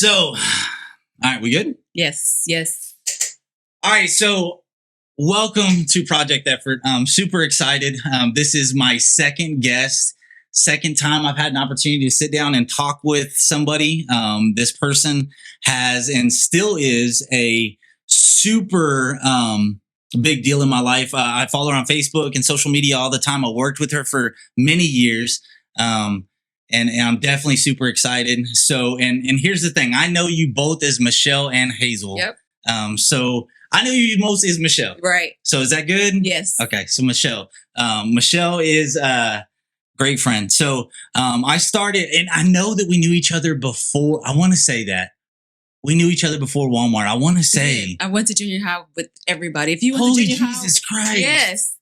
So, all right, we good? Yes. All right, so welcome to Project Effort. I'm super excited. This is my second guest, second time I've had an opportunity to sit down and talk with somebody. This person has and still is a super big deal in my life. I follow her on Facebook and social media all the time. I worked with her for many years. And I'm definitely super excited. So, and here's the thing. I know you both as Michelle and Hazel. Yep. So I know you most as Michelle. Right. So is that good? Yes. Okay. So Michelle is a great friend. So, I started, and I know that we knew each other before. I want to say that we knew each other before Walmart. I want to say I went to junior high with everybody. If you went holy to junior Jesus high, Christ.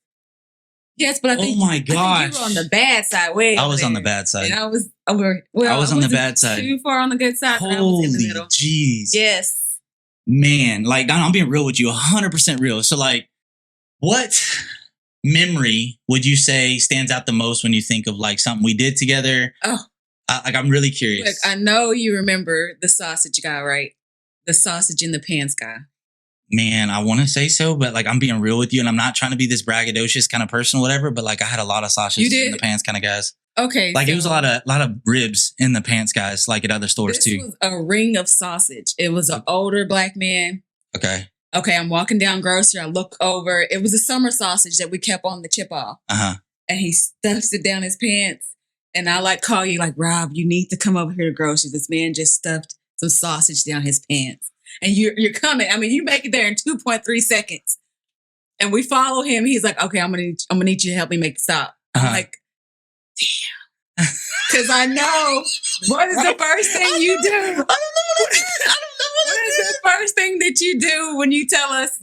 Yes, but I think, oh my I think gosh. you were on the bad side. I was on the bad side. And I was over. Well, I was on the bad side. Too far on the good side. But I was in the Holy middle. jeez. Yes. Man, like I'm being real with you, 100% real. So like, what memory would you say stands out the most when you think of like something we did together? Oh. I'm really curious. Look, I know you remember the sausage guy, right? The sausage in the pants guy. Man, I want to say so, but like I'm being real with you, and I'm not trying to be this braggadocious kind of person, or whatever. But like I had a lot of sausages in the pants kind of guys. Okay, like it was a lot of ribs in the pants guys, like at other stores too. This was a ring of sausage. It was an older black man. Okay, I'm walking down grocery. I look over. It was a summer sausage that we kept on the chip off. And he stuffs it down his pants. And I like call you like, Rob, you need to come over here to grocery. This man just stuffed some sausage down his pants. And you're coming. I mean, you make it there in 2.3 seconds. And we follow him. He's like, okay, I'm gonna need you to help me make the stop. I'm like, damn. Because I know what is the first thing you do? I don't know what it is. What is the first thing that you do when you tell us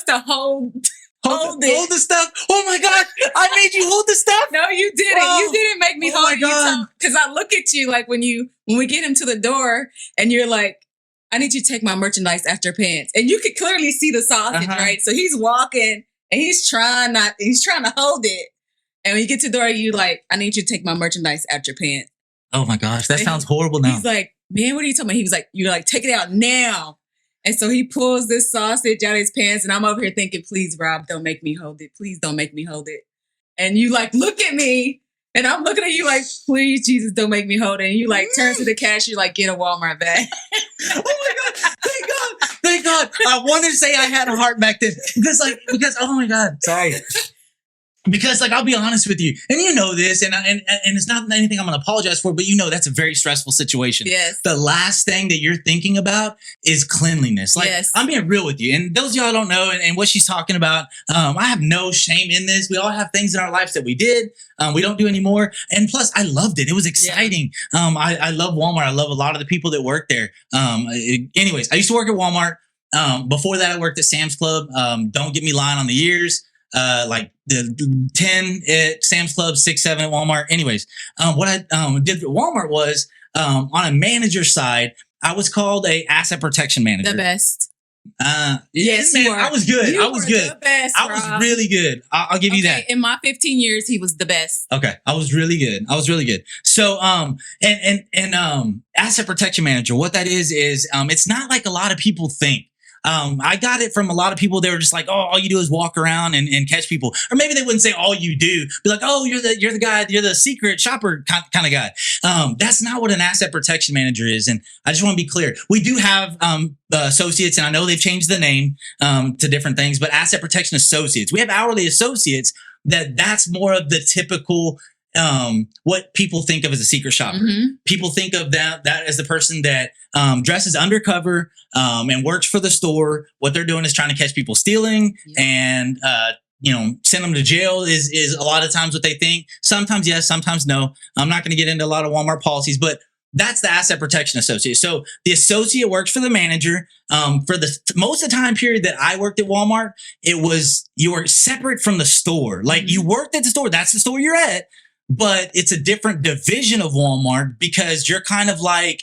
to hold it. Hold the stuff. Oh my God. I made you hold the stuff. No, you didn't. Oh. You didn't make me hold it. Because I look at you like when we get him to the door and you're like, I need you to take my merchandise out your pants. And you could clearly see the sausage, right? So he's walking and he's trying to hold it. And when you get to the door, you like, I need you to take my merchandise out your pants. Oh my gosh. That sounds horrible now. He's like, man, what are you talking about? He was like, you're like, take it out now. And so he pulls this sausage out of his pants. And I'm over here thinking, please, Rob, don't make me hold it. Please don't make me hold it. And you like, look at me. And I'm looking at you like, please, Jesus, don't make me hold it. And you like turn to the cashier, like, get a Walmart bag. Oh my God. Thank God. I wanted to say I had a heart back then. Because, oh my God. Sorry. Because like, I'll be honest with you, and you know this, and it's not anything I'm going to apologize for, but you know, that's a very stressful situation. Yes. The last thing that you're thinking about is cleanliness. Like, yes. I'm being real with you. And those of y'all don't know, and what she's talking about, I have no shame in this. We all have things in our lives that we did. We don't do anymore. And plus I loved it. It was exciting. Yeah. I love Walmart. I love a lot of the people that work there. Anyways, I used to work at Walmart. Before that, I worked at Sam's Club. Don't get me lying on the years. Like the 10 at Sam's Club, 6, 7 at Walmart. Anyways, what I did at Walmart was on a manager side, I was called a asset protection manager. The best. Yes, man, I was good. I was good. The best, I was really good. I'll give you that. In my 15 years, he was the best. Okay, I was really good. So, asset protection manager. What that is it's not like a lot of people think. I got it from a lot of people. They were just like, oh, all you do is walk around and catch people. Or maybe they wouldn't say all you do. Be like, oh, you're the guy, you're the secret shopper kind of guy. That's not what an asset protection manager is. And I just want to be clear. We do have associates, and I know they've changed the name to different things, but asset protection associates. We have hourly associates that's more of the typical what people think of as a secret shopper. People think of that as the person that dresses undercover and works for the store. What they're doing is trying to catch people stealing and send them to jail is a lot of times what they think. Sometimes yes, sometimes no. I'm not going to get into a lot of Walmart policies, but that's the asset protection associate. So the associate works for the manager. For the most of the time period that I worked at Walmart, you were separate from the store. Like you worked at the store. That's the store you're at. But it's a different division of Walmart because you're kind of like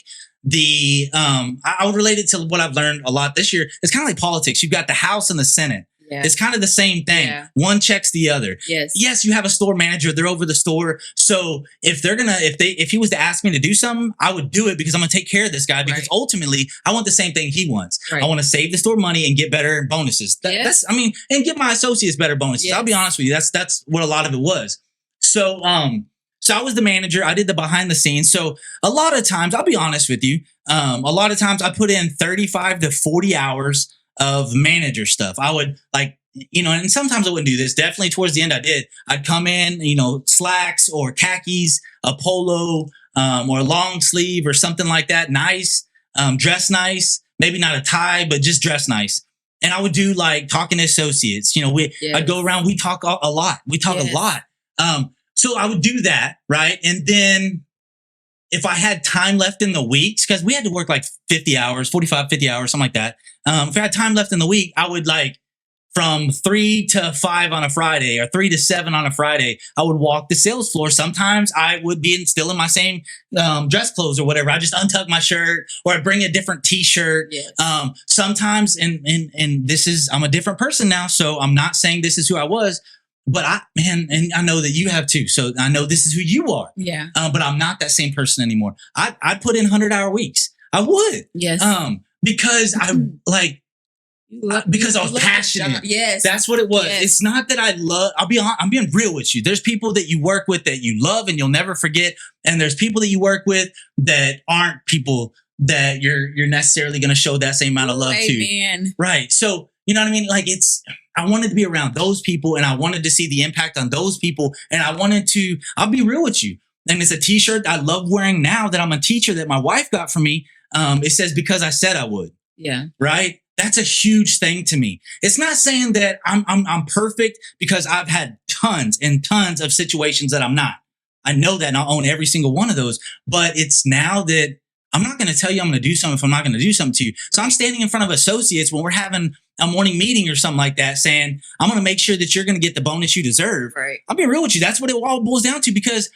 I would relate it to what I've learned a lot this year. It's kind of like politics. You've got the House and the Senate. Yeah. It's kind of the same thing. Yeah. One checks the other. Yes. Yes, you have a store manager. They're over the store. So if he was to ask me to do something, I would do it because I'm going to take care of this guy because ultimately I want the same thing he wants. Right. I want to save the store money and get better bonuses. And get my associates better bonuses. Yes. I'll be honest with you. That's what a lot of it was. So I was the manager. I did the behind the scenes. So a lot of times, I'll be honest with you. A lot of times I put in 35 to 40 hours of manager stuff. I would and sometimes I wouldn't do this. Definitely towards the end I did. I'd come in, slacks or khakis, a polo, or a long sleeve or something like that. Nice, dress nice, maybe not a tie, but just dress nice. And I would do talking to associates. I'd go around. We talk a lot. A lot. So I would do that, right? And then if I had time left in the weeks, because we had to work 50 hours, 45, 50 hours, something like that. If I had time left in the week, I would from 3 to 5 on a Friday or 3 to 7 on a Friday, I would walk the sales floor. Sometimes I would be still in my same dress clothes or whatever. I just untuck my shirt or I bring a different t-shirt. Yes. Sometimes, and I'm a different person now, so I'm not saying this is who I was. But and I know that you have too. So I know this is who you are. Yeah. But I'm not that same person anymore. I'd put in 100-hour weeks. I would. Yes. Because I was passionate. Yes. That's what it was. Yes. It's not that I love, I'm being real with you. There's people that you work with that you love and you'll never forget. And there's people that you work with that aren't people that you're necessarily going to show that same amount of love to. Right. So, you know what I mean? I wanted to be around those people and I wanted to see the impact on those people. And I'll be real with you. And it's a t-shirt I love wearing now that I'm a teacher that my wife got for me. It says, because I said I would. Yeah. Right. That's a huge thing to me. It's not saying that I'm perfect because I've had tons and tons of situations that I'm not. I know that and I'll own every single one of those, but it's now that I'm not going to tell you I'm going to do something if I'm not going to do something to you. So I'm standing in front of associates when we're having a morning meeting or something like that saying, I'm going to make sure that you're going to get the bonus you deserve. Right. I'll be real with you. That's what it all boils down to because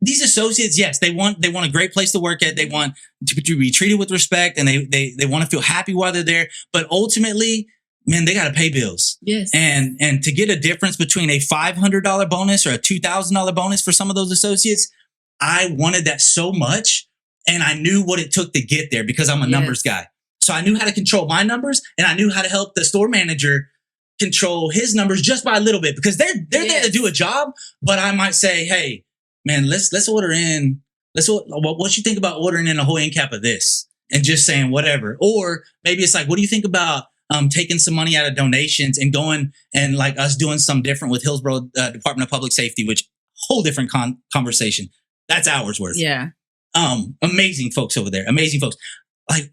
these associates, yes, they want a great place to work at. They want to be treated with respect and they want to feel happy while they're there. But ultimately, man, they got to pay bills. Yes. And to get a difference between a $500 bonus or a $2,000 bonus for some of those associates, I wanted that so much. And I knew what it took to get there because I'm a numbers guy. So I knew how to control my numbers and I knew how to help the store manager control his numbers just by a little bit because they're there to do a job. But I might say, hey, man, let's order in. What you think about ordering in a whole end cap of this and just saying whatever. Or maybe it's what do you think about taking some money out of donations and going and us doing some different with Hillsborough Department of Public Safety, which whole different conversation. That's hours worth. Yeah. Amazing folks over there. Amazing folks.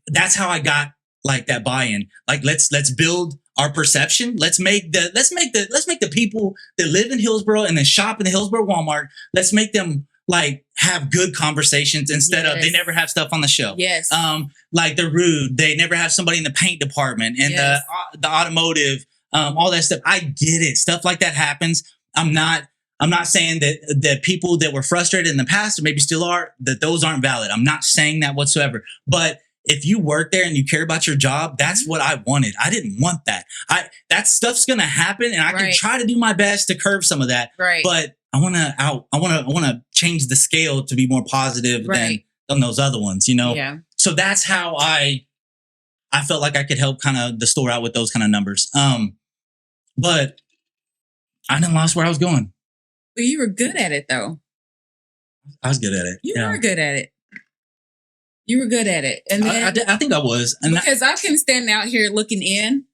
That's how I got that buy-in. Let's build our perception. Let's make the people that live in Hillsborough and then shop in the Hillsborough Walmart. Let's make them have good conversations instead of they never have stuff on the shelf. Yes. They're rude. They never have somebody in the paint department and the automotive, all that stuff. I get it. Stuff like that happens. I'm not saying that people that were frustrated in the past or maybe still are, that those aren't valid. I'm not saying that whatsoever. But if you work there and you care about your job, that's what I wanted. I didn't want that. That stuff's going to happen and I can try to do my best to curb some of that. Right. But I want to change the scale to be more positive than those other ones, Yeah. So that's how I felt like I could help kind of the store out with those kind of numbers. But I didn't lost where I was going. Well, you were good at it, though. I was good at it. You were good at it. You were good at it. And then, I think I was. And because I can stand out here looking in,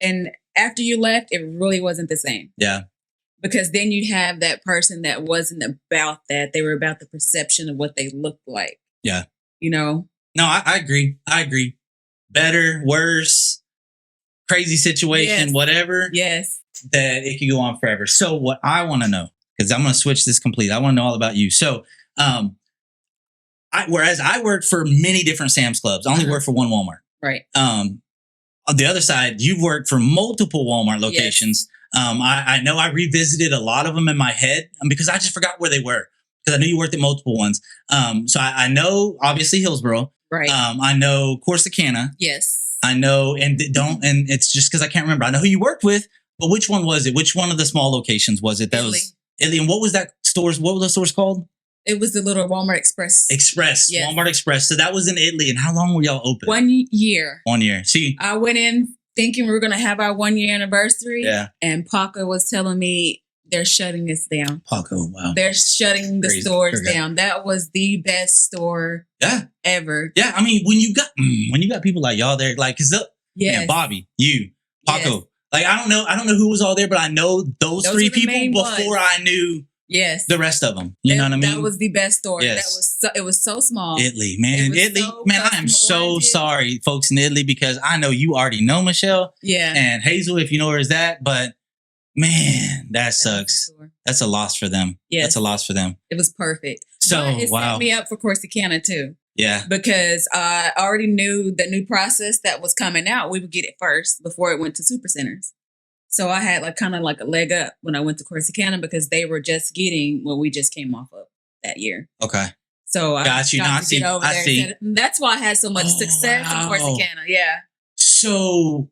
and after you left, it really wasn't the same. Yeah. Because then you'd have that person that wasn't about that. They were about the perception of what they looked like. Yeah. No, I agree. Better, worse, crazy situation, whatever. Yes. That it could go on forever. So what I want to know, because I'm going to switch this completely. I want to know all about you. So, whereas I worked for many different Sam's Clubs, I only worked for one Walmart. Right. On the other side, you've worked for multiple Walmart locations. Yes. I know I revisited a lot of them in my head because I just forgot where they were because I knew you worked at multiple ones. So I know obviously Hillsborough. Right. I know Corsicana. Yes. I know, and it's just because I can't remember. I know who you worked with, but which one was it? Which one of the small locations was it? That Italy. was Italy. And what was that stores? What was the stores called? It was the little Walmart Express. Yes. Walmart Express. So that was in Italy. And how long were y'all open? 1 year. 1 year. See, I went in thinking we were going to have our 1 year anniversary. Yeah. And Paco was telling me they're shutting us down. Paco, wow. They're shutting the stores down. That was the best store ever. Yeah. I mean, when you got people like y'all there, like, cause man, Bobby, you, Paco, like, I don't know who was all there, but I know those three people before I knew the rest of them. You know what I mean? That was the best store. Yes. It was so small. Italy, man. Italy, man, I am so sorry, folks in Italy, because I know you already know Michelle. Yeah. And Hazel, if you know where is that, but man, that sucks. That's a loss for them. Yeah. That's a loss for them. It was perfect. So, but it set me up for Corsicana too. Yeah. Because I already knew the new process that was coming out. We would get it first before it went to super centers. So I had kind of a leg up when I went to Corsicana because they were just getting what we just came off of that year. Okay. So I got you. to get over there. That's why I had so much success in Corsicana. Yeah. So,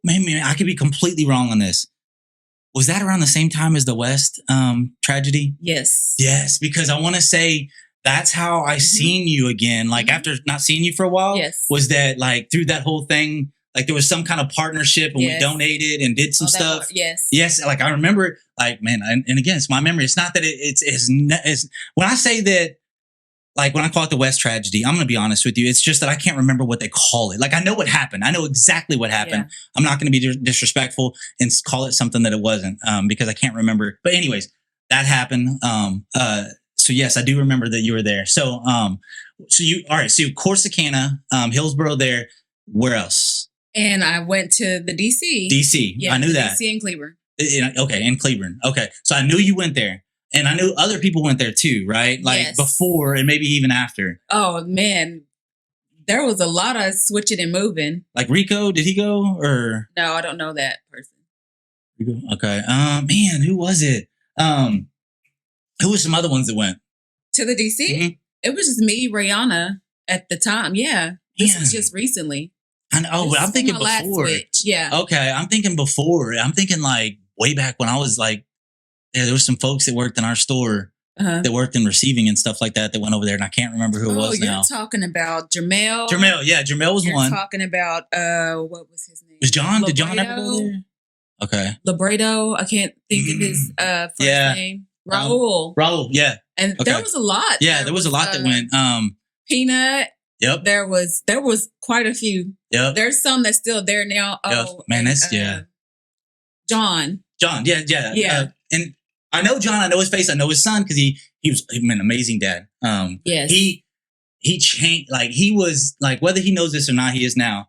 maybe I could be completely wrong on this. Was that around the same time as the West tragedy? Yes. Yes, because I want to say that's how I seen you again. Like after not seeing you for a while, was that through that whole thing, there was some kind of partnership and we donated and did some stuff. Yes. Like I remember, man, and again, it's my memory. It's not that it's when I say that, when I call it the West tragedy, I'm going to be honest with you. It's just that I can't remember what they call it. I know what happened. I know exactly what happened. Yeah. I'm not going to be disrespectful and call it something that it wasn't because I can't remember. But anyways, that happened. So yes, I do remember that you were there. So, all right. So Corsicana, Hillsborough there. Where else? And I went to the DC. DC. Yeah, I knew that. DC and Cleburne. Okay. In Cleburne. Okay. So I knew you went there. And I knew other people went there too, right? Before and maybe even after. Oh, man. There was a lot of switching and moving. Rico, did he go or? No, I don't know that person. Rico? Okay. Man, who was it? Who was some other ones that went? To the DC? Mm-hmm. It was just me, Rihanna, at the time. Yeah. This was just recently. I know, but I'm thinking before. Yeah. Okay. I'm thinking before. I'm thinking way back when I was there was some folks that worked in our store that worked in receiving and stuff like that went over there, and I can't remember who it was now. You're talking about Jermel. Jermel was one. You're talking about, what was his name? Was John? Did John ever go there? Okay. Labredo. I can't think of his first name. Raul, yeah. And there was a lot. Yeah, there was a lot that went. Peanut. Yep. There was quite a few. Yep. There's some that's still there now. Oh, man, that's John, yeah. And I know John. I know his face. I know his son because he was an amazing dad. Yes. He changed. He was whether he knows this or not, he is now.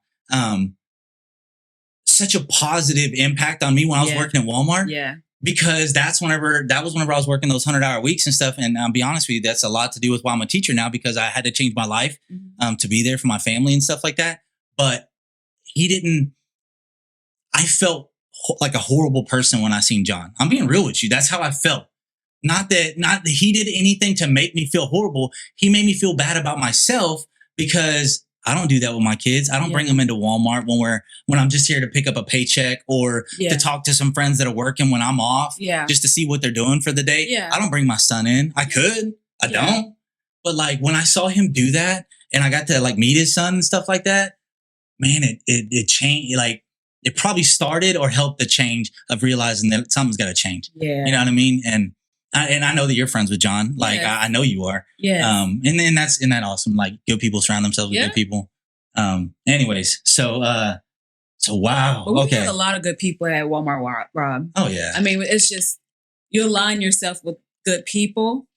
Such a positive impact on me when I was working at Walmart. Yeah. Because that was whenever I was working those 100-hour weeks and stuff. And I'll be honest with you, that's a lot to do with why I'm a teacher now because I had to change my life to be there for my family and stuff like that. But I felt like a horrible person when I seen John. I'm being real with you. That's how I felt. Not that he did anything to make me feel horrible. He made me feel bad about myself because I don't do that with my kids. I don't bring them into Walmart when I'm just here to pick up a paycheck or to talk to some friends that are working when I'm off just to see what they're doing for the day. Yeah. I don't bring my son in. I could. I don't. But when I saw him do that and I got to meet his son and stuff like that, man, it changed. It probably started or helped the change of realizing that something's got to change. Yeah. You know what I mean? And I know that you're friends with John. I know you are. Yeah. And then isn't that awesome? Good people surround themselves with good people. Anyways, so wow. But we had a lot of good people at Walmart, Rob. Oh yeah. I mean, it's just, you align yourself with good people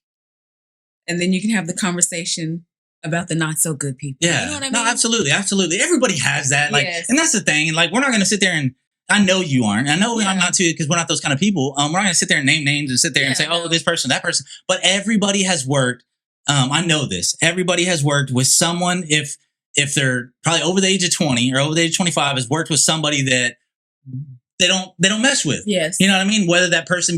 and then you can have the conversation about the not so good people. Yeah. You know what I mean? No, absolutely. Absolutely. Everybody has that. And that's the thing. We're not going to sit there and, I know you aren't. I know I'm not too, because we're not those kind of people. We're not going to sit there and name names and sit there and say, oh, this person, that person. But everybody has worked. I know this. Everybody has worked with someone. If they're probably over the age of 20 or over the age of 25, has worked with somebody that they don't mess with. Yes. You know what I mean? Whether that person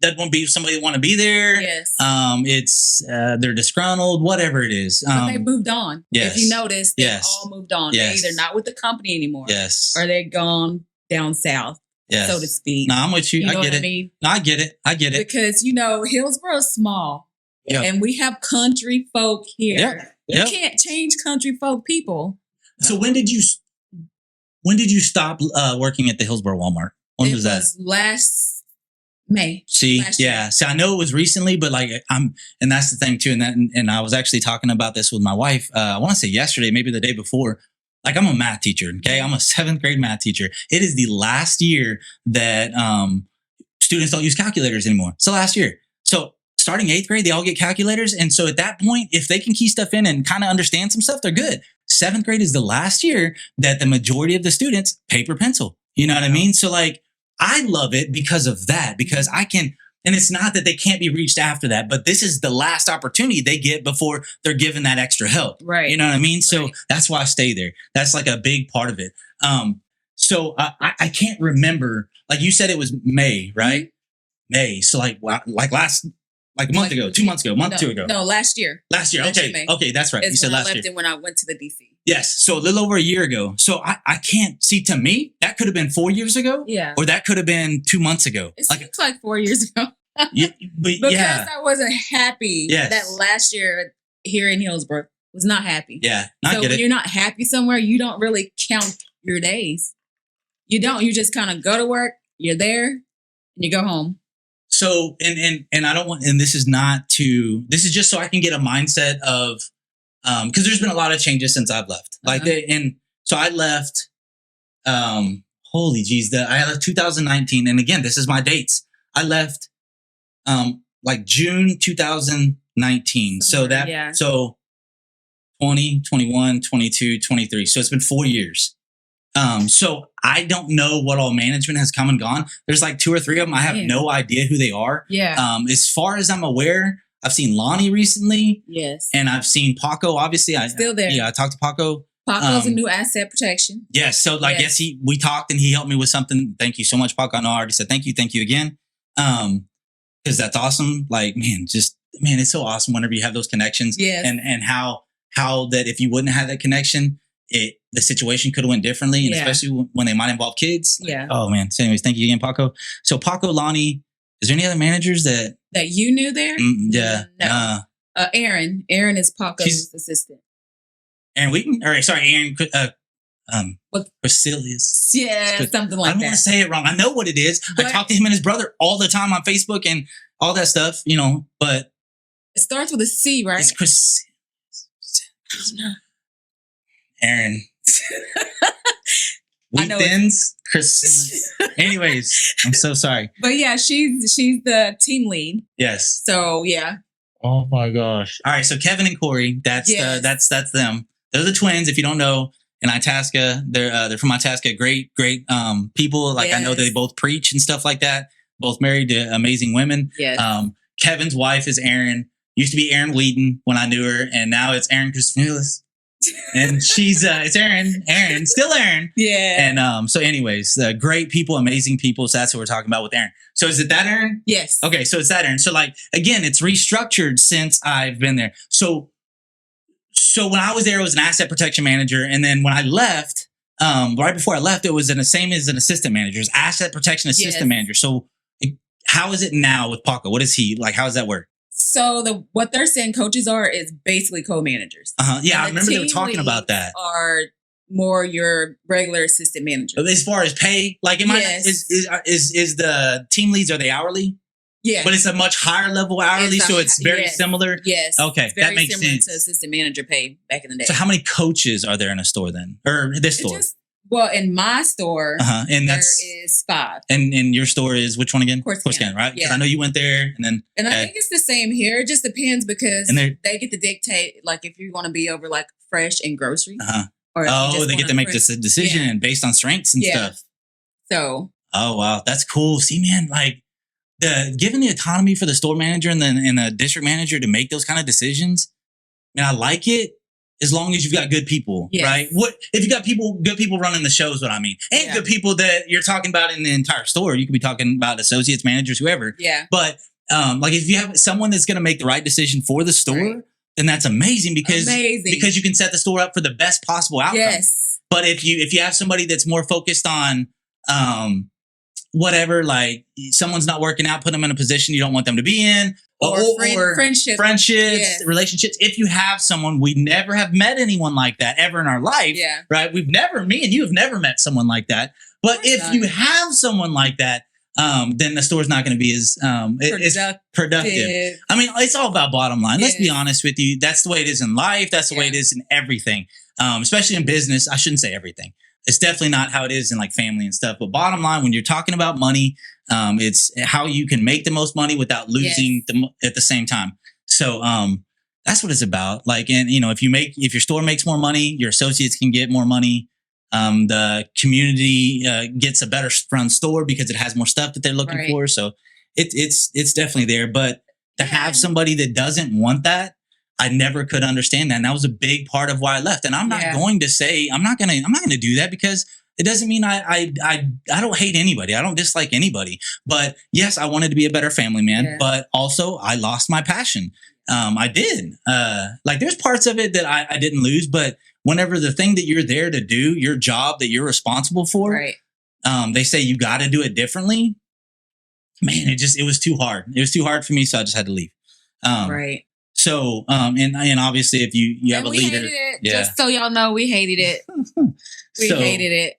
that won't be somebody that want to be there. Yes. It's they're disgruntled, whatever it is. But they moved on. Yes. If you notice, they Yes. all moved on. Yes. They're either not with the company anymore. Yes. Or they're gone down south. Yes. So to speak. No, I'm with you. You know I get what it. I mean? No, I get it. I get it. Because, Hillsborough is small. Yep. And we have country folk here. Yep. You can't change country folk people. So when did you stop working at the Hillsborough Walmart? When was that? It was last May. See, last year. yeah. See, I know it was recently, but and that's the thing too. And I was actually talking about this with my wife. I want to say yesterday, maybe the day before. Like, I'm a math teacher. Okay, I'm a 7th grade math teacher. It is the last year that students don't use calculators anymore. So last year. So starting 8th grade, they all get calculators. And so at that point, if they can key stuff in and kind of understand some stuff, they're good. 7th grade is the last year that the majority of the students paper pencil. You know what I mean? So like, I love it because of that, because I can, and it's not that they can't be reached after that, but this is the last opportunity they get before they're given that extra help. Right. You know what I mean? Right. So that's why I stay there. That's like a big part of it. So I can't remember, like you said, it was May, right? Mm-hmm. May. So like a month ago, 2 months ago, two ago. No, last year. Last year. Okay. May. Okay. That's right. It's You said when last I year. left it when I went to the DC. Yes. So a little over a year ago. So I can't see, to me, that could have been 4 years ago. Yeah. Or that could have been 2 months ago. It seems like 4 years ago. Because I wasn't happy that last year here in Hillsborough was not happy. Yeah. So when you're not happy somewhere, you don't really count your days. You don't. You just kind of go to work, you're there, and you go home. So, and I don't want, and this is just so I can get a mindset of, because there's been a lot of changes since I've left. Like, and so I left, holy geez, I left 2019. And again, this is my dates. I left, like June 2019. So 20, 21, 22, 23. So it's been 4 years. So I don't know what all management has come and gone. There's like 2 or 3 of them. I have no idea who they are. Yeah. As far as I'm aware, I've seen Lonnie recently. Yes. And I've seen Paco, obviously. Still there. Yeah, I talked to Paco. Paco's a new asset protection. Yes. So like, yes, we talked and he helped me with something. Thank you so much, Paco. I know I already said thank you again. Because that's awesome. Like, man, it's so awesome whenever you have those connections. Yes. And how that if you wouldn't have that connection, the situation could have went differently, and especially when they might involve kids. Yeah. Oh man. So anyways, thank you again, Paco. So Paco, Lonnie, is there any other managers that you knew there? Yeah. No. Aaron is Paco's assistant. Aaron Wheaton? Or sorry, Aaron Priscillius. Yeah, something like that. I don't want to say it wrong. I know what it is. But I talk to him and his brother all the time on Facebook and all that stuff, but it starts with a C, right? It's Chris. Aaron. Wheaton's Chris. Anyways, I'm so sorry. But yeah, she's the team lead. Yes. So yeah. Oh my gosh. All right. So Kevin and Corey, that's them. They're the twins. If you don't know, in Itasca, they're from Itasca. Great people. Like I know they both preach and stuff like that. Both married to amazing women. Yes. Kevin's wife is Erin. Used to be Erin Wheaton when I knew her, and now it's Erin Christmas. And she's it's Erin, still Erin. Yeah. And so anyways, great people, amazing people. So that's what we're talking about with Erin. So is it that Erin? Yes. Okay, so it's that Erin. So like again, it's restructured since I've been there. So when I was there, it was an asset protection manager, and then when I left, right before I left, it was the same as an assistant manager, it's asset protection assistant manager. So how is it now with Paco? What is he like? How does that work? So what they're saying coaches is basically co-managers. Yeah, I remember they were talking about that. Are more your regular assistant managers. As far as pay, like is the team leads, are they hourly? Yeah. But it's a much higher level hourly, so it's very similar. Yes. Okay, that makes sense. To assistant manager pay back in the day. So how many coaches are there in a store then? Or this store? In my store, and there is 5. And your store is which one again? Corscan, right? Yeah. I know you went there, and I think it's the same here. It just depends because they get to dictate, like if you want to be over like fresh and grocery. Or they get to make this decision based on strengths and stuff. So. Oh wow, that's cool. See, man, like given the autonomy for the store manager and the district manager to make those kind of decisions. I mean, I like it. as long as you've got good people, right? What if you got good people running the shows? What I mean, and good people that you're talking about in the entire store. You could be talking about associates, managers, whoever. Yeah. But like if you have someone that's going to make the right decision for the store, then that's amazing because you can set the store up for the best possible outcome. Yes. But if you have somebody that's more focused on whatever, like someone's not working out, put them in a position you don't want them to be in. Or friendships, relationships. If you have someone, we never have met anyone like that ever in our life, right? Me and you have never met someone like that. But if you have someone like that, then the store's not going to be as productive. I mean, it's all about bottom line. Let's be honest with you. That's the way it is in life. That's the way it is in everything, especially in business. I shouldn't say everything. It's definitely not how it is in like family and stuff. But bottom line, when you're talking about money, it's how you can make the most money without losing at the same time. So that's what it's about. Like, and if your store makes more money, your associates can get more money. The community gets a better run store because it has more stuff that they're looking for. So it's definitely there. But to have somebody that doesn't want that, I never could understand that. And that was a big part of why I left. And I'm not going to say, I'm not going to do that because it doesn't mean I don't hate anybody. I don't dislike anybody. But yes, I wanted to be a better family man, but also I lost my passion. I did. Like there's parts of it that I didn't lose, but whenever the thing that you're there to do, your job that you're responsible for, they say you got to do it differently. Man, it was too hard. It was too hard for me. So I just had to leave. So, and obviously if you have a leader, hated it. Just so y'all know, we hated it. We hated it.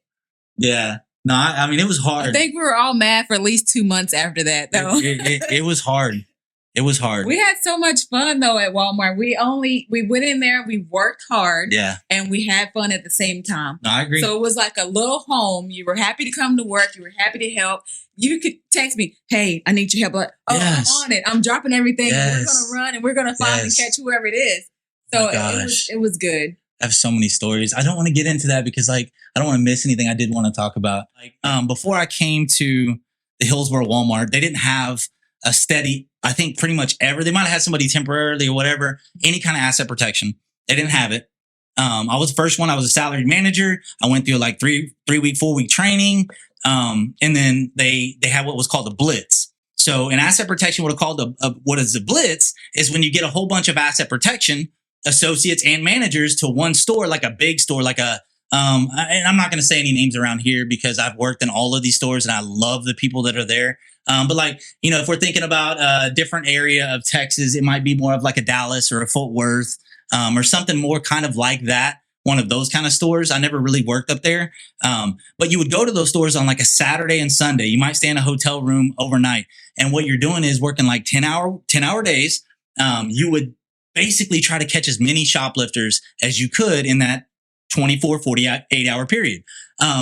Yeah. No, I mean, it was hard. I think we were all mad for at least 2 months after that, though. It was hard. It was hard. We had so much fun, though, at Walmart. We went in there, we worked hard, and we had fun at the same time. No, I agree. So it was like a little home. You were happy to come to work. You were happy to help. You could text me, hey, I need your help. Like, I'm on it. I'm dropping everything. We're going to run, and we're going to find and catch whoever it is. So it was good. I have so many stories. I don't want to get into that because like I don't want to miss anything I did want to talk about. Like before I came to the Hillsboro Walmart, they didn't have a steady, I think pretty much ever. They might have had somebody temporarily or whatever, any kind of asset protection. They didn't have it. I was the first one. I was a salaried manager. I went through like 4-week training. And then they had what was called a blitz. So an asset protection would have called what is a blitz is when you get a whole bunch of asset protection associates and managers to one store, like a big store, like and I'm not going to say any names around here because I've worked in all of these stores and I love the people that are there. But like, if we're thinking about a different area of Texas, it might be more of like a Dallas or a Fort Worth, or something more kind of like that. One of those kind of stores. I never really worked up there. But you would go to those stores on like a Saturday and Sunday. You might stay in a hotel room overnight. And what you're doing is working like 10-hour days. You would basically try to catch as many shoplifters as you could in that 48-hour period.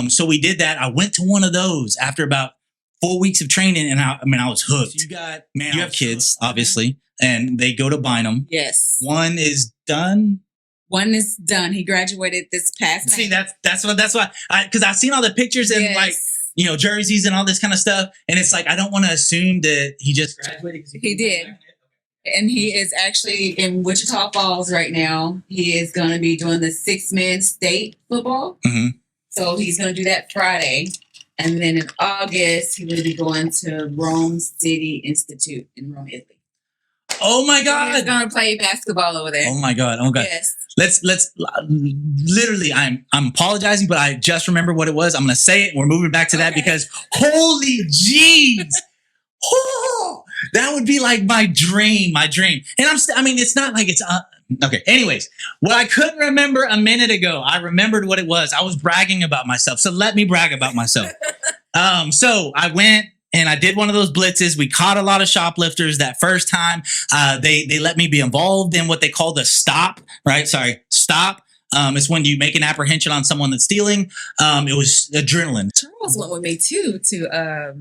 So we did that. I went to one of those after about 4 weeks of training, and I was hooked. So you have kids, obviously, and they go to Bynum. Yes. One is done. One is done. He graduated this past night. See, that's why because I've seen all the pictures and like jerseys and all this kind of stuff, and it's like I don't want to assume that he just graduated. He did. And he is actually in Wichita Falls right now. He is going to be doing the 6-man state football. Mm-hmm. So he's going to do that Friday. And then in August, he will be going to Rome City Institute in Rome, Italy. Oh my God. He's going to play basketball over there. Oh my God. Oh God. Yes. Let's literally, I'm apologizing, but I just remember what it was. I'm going to say it. We're moving back to that because holy jeez. Oh, that would be like my dream. And it's not like it's, okay. Anyways, what I couldn't remember a minute ago, I remembered what it was. I was bragging about myself. So let me brag about myself. So I went and I did one of those blitzes. We caught a lot of shoplifters that first time. They let me be involved in what they call the stop, right? Sorry, stop. It's when you make an apprehension on someone that's stealing. It was adrenaline. Charles went with me too to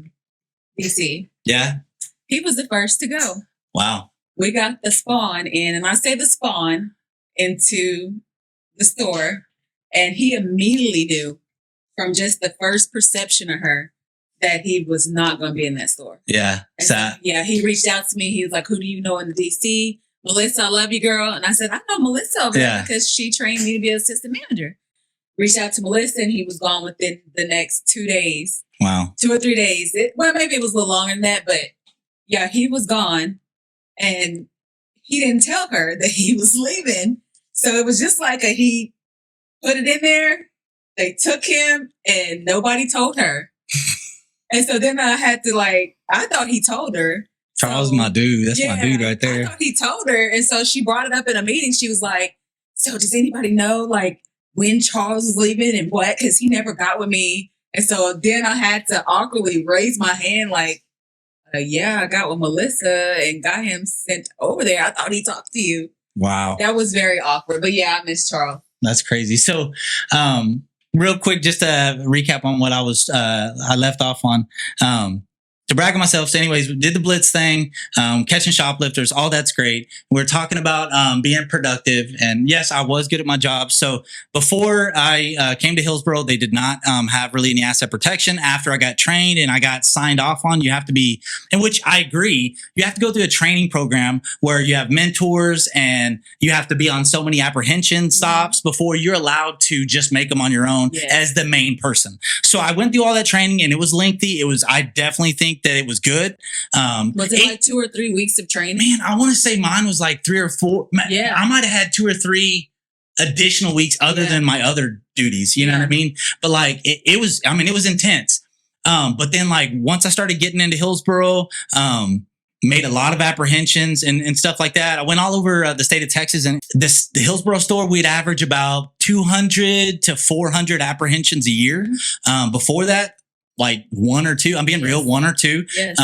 DC. Yeah. He was the first to go. Wow. We got the spawn in, and I say the spawn into the store, and he immediately knew from just the first perception of her that he was not going to be in that store. Yeah. So, he reached out to me. He was like, who do you know in the DC? Melissa, I love you, girl. And I said, I know Melissa over there because she trained me to be an assistant manager. Reached out to Melissa, and he was gone within the next 2 days. Wow. 2 or 3 days. Well, maybe it was a little longer than that, but yeah, he was gone. And he didn't tell her that he was leaving. So it was just like he put it in there. They took him and nobody told her. And so then I had to I thought he told her. Charles, my dude. That's my dude right there. I thought he told her. And so she brought it up in a meeting. She was like, so does anybody know when Charles is leaving and what? Because he never got with me. And so then I had to awkwardly raise my hand yeah, I got with Melissa and got him sent over there. I thought he talked to you. Wow. That was very awkward. But yeah, I miss Charles. That's crazy. So, real quick, just to recap on what I left off on. To brag on myself. So anyways, we did the blitz thing, catching shoplifters, all that's great. We're talking about being productive. And yes, I was good at my job. So before I came to Hillsborough, they did not have really any asset protection. After I got trained and I got signed off on, you have to be, in which I agree, you have to go through a training program where you have mentors and you have to be on so many apprehension stops before you're allowed to just make them on your own as the main person. So I went through all that training and it was lengthy. I definitely think that it was good. Was it 2 or 3 weeks of training? Man, I want to say mine was 3 or 4. Yeah. I might have had 2 or 3 additional weeks other than my other duties. You know what I mean? But it was intense. But then once I started getting into Hillsborough, made a lot of apprehensions and stuff like that. I went all over the state of Texas, and the Hillsborough store, we'd average about 200 to 400 apprehensions a year. Before that, 1 or 2. I'm being real, 1 or 2. Yes.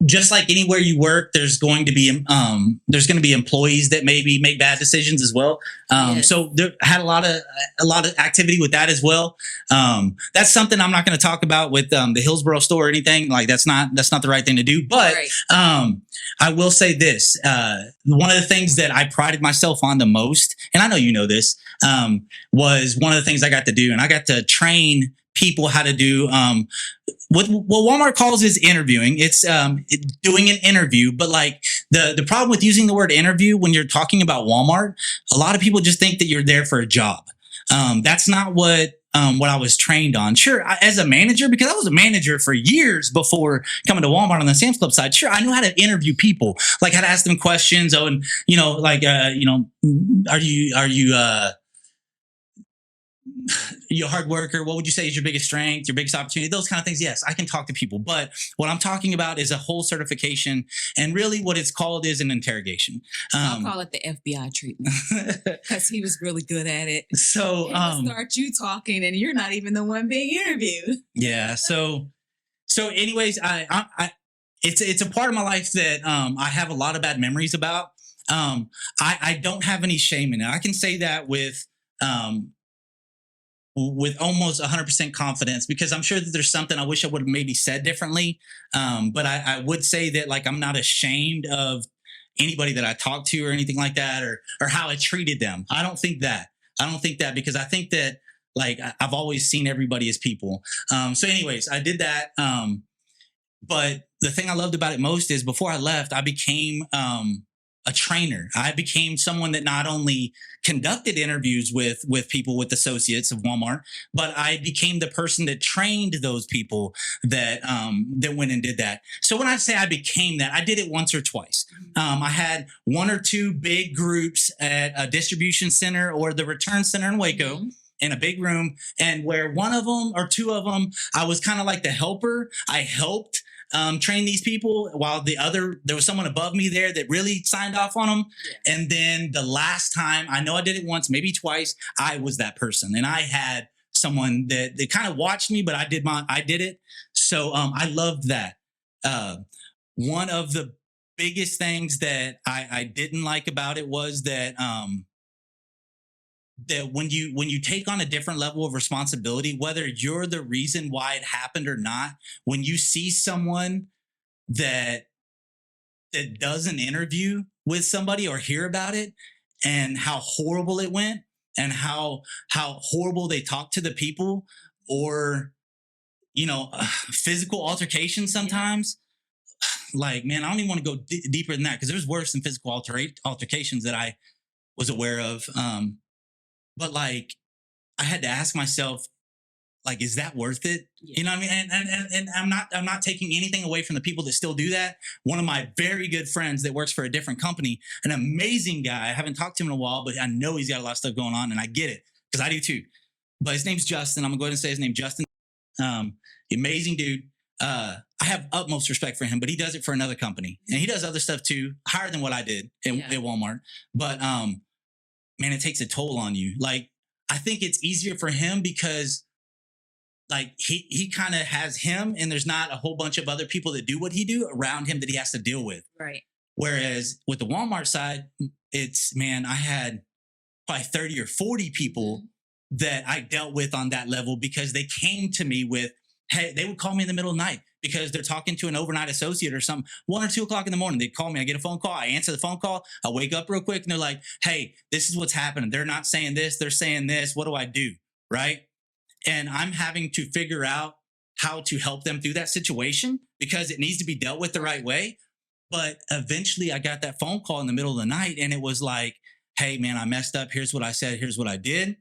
Just like anywhere you work, there's going to be employees that maybe make bad decisions as well. So there had a lot of activity with that as well. That's something I'm not going to talk about with the Hillsborough store or anything. That's not the right thing to do. But I will say this: one of the things that I prided myself on the most, and I know you know this, was one of the things I got to do, and I got to train people how to do what Walmart calls is interviewing. It's doing an interview, but the problem with using the word interview when you're talking about Walmart, a lot of people just think that you're there for a job. That's not what I was trained on. Sure, as a manager, because I was a manager for years before coming to Walmart on the Sam's Club side. Sure, I knew how to interview people, how to ask them questions. Oh, and are you you're a hard worker. What would you say is your biggest strength, your biggest opportunity? Those kind of things. Yes, I can talk to people. But what I'm talking about is a whole certification. And really what it's called is an interrogation. I'll call it the FBI treatment because he was really good at it. So start you talking and you're not even the one being interviewed. Yeah. So anyways, it's a part of my life that I have a lot of bad memories about. I don't have any shame in it. I can say that with almost 100% confidence, because I'm sure that there's something I wish I would have maybe said differently. But I would say that I'm not ashamed of anybody that I talked to or anything like that, or how I treated them. I don't think that because I think that I've always seen everybody as people. So anyways, I did that. But the thing I loved about it most is before I left, I became a trainer. I became someone that not only conducted interviews with people, with associates of Walmart, but I became the person that trained those people that went and did that. So when I say I became that, I did it once or twice. I had 1 or 2 big groups at a distribution center or the return center in Waco. In a big room, and where 1 of them or 2 of them, I was kind of like the helper. I helped train these people, while there was someone above me there that really signed off on them. Yeah. And then the last time, I know I did it once, maybe twice, I was that person. And I had someone that kind of watched me, but I did it. So I loved that. One of the biggest things that I didn't like about it was that that when you take on a different level of responsibility, whether you're the reason why it happened or not, when you see someone that does an interview with somebody or hear about it and how horrible it went and how horrible they talk to the people, or physical altercations sometimes, like, man, I don't even want to go deeper than that because there's worse than physical altercations that I was aware of. But like, I had to ask myself, like, is that worth it? Yeah. You know what I mean? And I'm not taking anything away from the people that still do that. One of my very good friends that works for a different company, an amazing guy. I haven't talked to him in a while, but I know he's got a lot of stuff going on, and I get it because I do too. But his name's Justin. I'm gonna go ahead and say his name, Justin. Amazing dude. I have utmost respect for him, but he does it for another company, and he does other stuff too, higher than what I did at Walmart. But man, it takes a toll on you. Like, I think it's easier for him because like he kind of has him, and there's not a whole bunch of other people that do what he do around him that he has to deal with. Right. Whereas with the Walmart side, it's, man, I had probably 30 or 40 people that I dealt with on that level because they came to me with, hey, they would call me in the middle of the night because they're talking to an overnight associate or something, 1 or 2 o'clock in the morning. They'd call me. I get a phone call. I answer the phone call. I wake up real quick and they're like, hey, this is what's happening. They're not saying this. They're saying this. What do I do? Right. And I'm having to figure out how to help them through that situation because it needs to be dealt with the right way. But eventually I got that phone call in the middle of the night and it was like, hey, man, I messed up. Here's what I said. Here's what I did.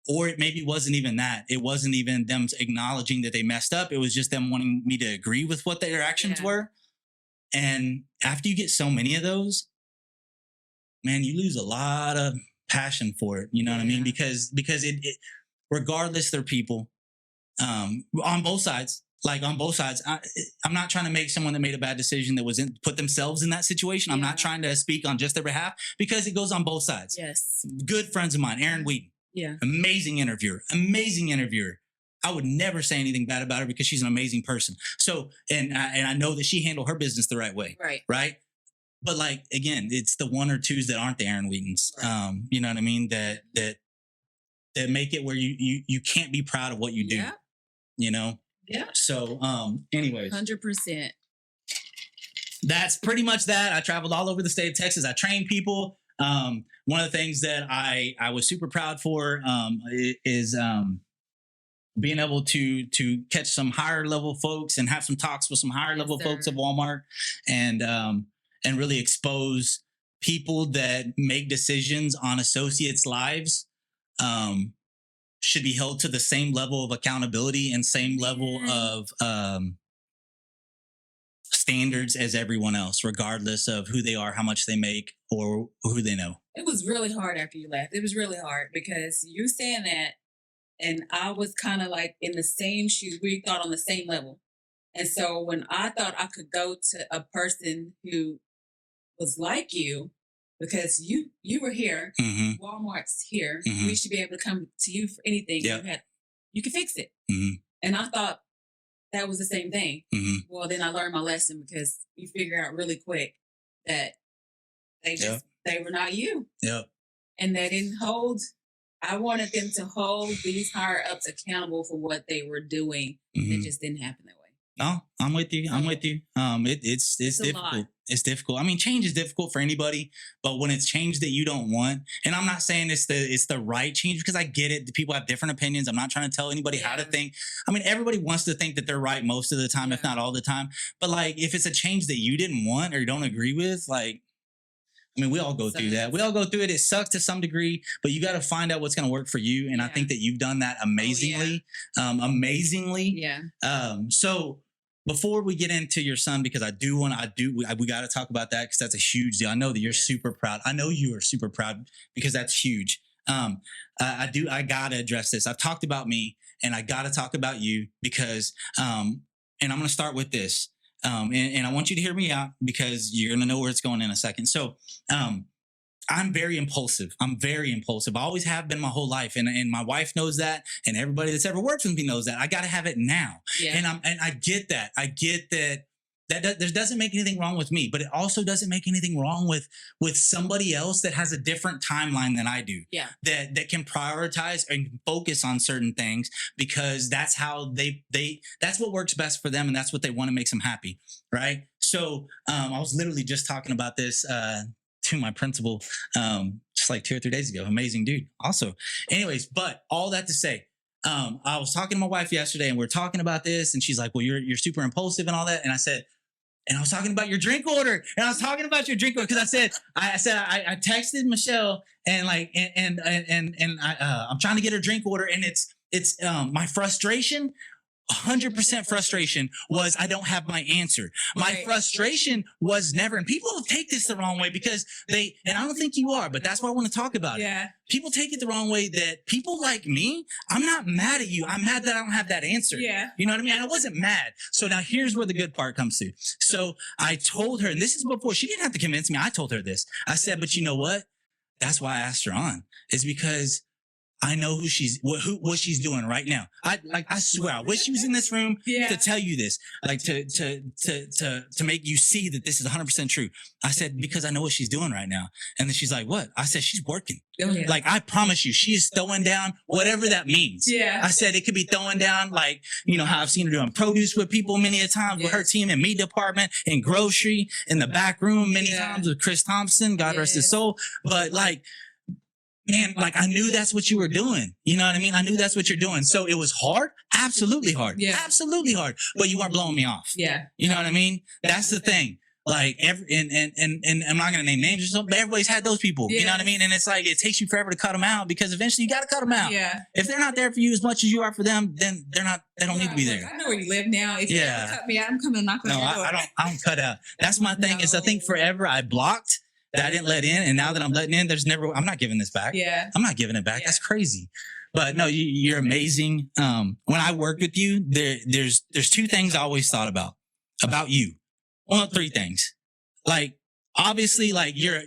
Or it maybe wasn't even that. It wasn't even them acknowledging that they messed up. It was just them wanting me to agree with what their actions were. And after you get so many of those, man, you lose a lot of passion for it. You know what I mean? Because it regardless, they're people on both sides. Like on both sides, I'm not trying to make someone that made a bad decision that put themselves in that situation. I'm not trying to speak on just their behalf because it goes on both sides. Yes. Good friends of mine, Aaron Wheaton. Yeah. Amazing interviewer. I would never say anything bad about her because she's an amazing person. So, and I know that she handled her business the right way. Right. Right. But like, again, it's the 1 or 2s that aren't the Aaron Wheatons. Right. You know what I mean? That make it where you can't be proud of what you do. Yeah. You know? Yeah. So, anyways. 100%. That's pretty much that. I traveled all over the state of Texas. I trained people. One of the things that I was super proud for is being able to catch some higher level folks and have some talks with some higher level folks at Walmart and really expose people that make decisions on associates' lives should be held to the same level of accountability and same level of standards as everyone else, regardless of who they are, how much they make, or who they know. It was really hard after you left. It was really hard because you saying that, and I was kind of like in the same shoes. We thought on the same level. And so when I thought I could go to a person who was like you, because you were here, Walmart's here, we should be able to come to you for anything. Yep. You can fix it. And I thought that was the same thing. Well, then I learned my lesson because you figure out really quick that they were not you. Yep. And they didn't I wanted them to hold these higher ups accountable for what they were doing. It just didn't happen that way. No, I'm with you. It's difficult. It's difficult. I mean, change is difficult for anybody, but when it's change that you don't want, and I'm not saying it's the right change because I get it. People have different opinions. I'm not trying to tell anybody how to think. I mean, everybody wants to think that they're right most of the time, if not all the time. But like, if it's a change that you didn't want or you don't agree with, like, I mean, we all go through that. We all go through it. It sucks to some degree, but you got to find out what's going to work for you. And I think that you've done that amazingly. So before we get into your son, because we got to talk about that because that's a huge deal. I know that you're super proud. I know you are super proud because that's huge. I got to address this. I've talked about me and I got to talk about you because, and I'm going to start with this. And I want you to hear me out because you're going to know where it's going in a second. So, I'm very impulsive. I always have been my whole life. And my wife knows that. And everybody that's ever worked with me knows that. I got to have it now. Yeah. And I get that. I get that there doesn't make anything wrong with me, but it also doesn't make anything wrong with somebody else that has a different timeline than I do. Yeah. That can prioritize and focus on certain things because that's how that's what works best for them. And that's what they want to make them happy. Right. So, I was literally just talking about this, to my principal, just like 2 or 3 days ago. Amazing dude. Also, anyways, but all that to say, I was talking to my wife yesterday and we're talking about this and she's like, well, you're super impulsive and all that. And I said, And I was talking about your drink order. And I was talking about your drink order because I texted Michelle and I'm trying to get her drink order, and it's my frustration. 100% frustration was I don't have my answer. My frustration was never, and people take this the wrong way because and I don't think you are, but that's why I want to talk about it. People take it the wrong way that people like me, I'm not mad at you. I'm mad that I don't have that answer. You know what I mean? I wasn't mad. So now here's where the good part comes to. So I told her, and this is before, she didn't have to convince me. I told her this. I said, but you know what? That's why I asked her on, is because I know what she's doing right now. I swear, I wish she was in this room to tell you this, like to make you see that this is 100% true. I said, because I know what she's doing right now. And then she's like, what? I said, she's working. Like, I promise you, she is throwing down whatever that means. I said, it could be throwing down, like, you know, how I've seen her doing produce with people many a times with her team in meat department, in grocery, in the back room many times with Chris Thompson, God rest his soul. But like, man, like, I knew that's what you were doing. You know what I mean? I knew that's what you're doing. So it was hard. Absolutely hard. Absolutely hard. But you weren't blowing me off. You know what I mean? That's the thing. Like, and I'm not going to name names or something, but everybody's had those people. You know what I mean? And it's like, it takes you forever to cut them out because eventually you got to cut them out. If they're not there for you as much as you are for them, then they don't need to be there. I know where you live now. If you ever cut me out, I'm coming knock on your door. I don't cut out. That's my thing is I think forever I blocked that I didn't let in. And now that I'm letting in, I'm not giving this back. I'm not giving it back. That's crazy. But no, you're amazing. When I work with you, there's two things I always thought about you. Well, three things. Like, obviously, like you're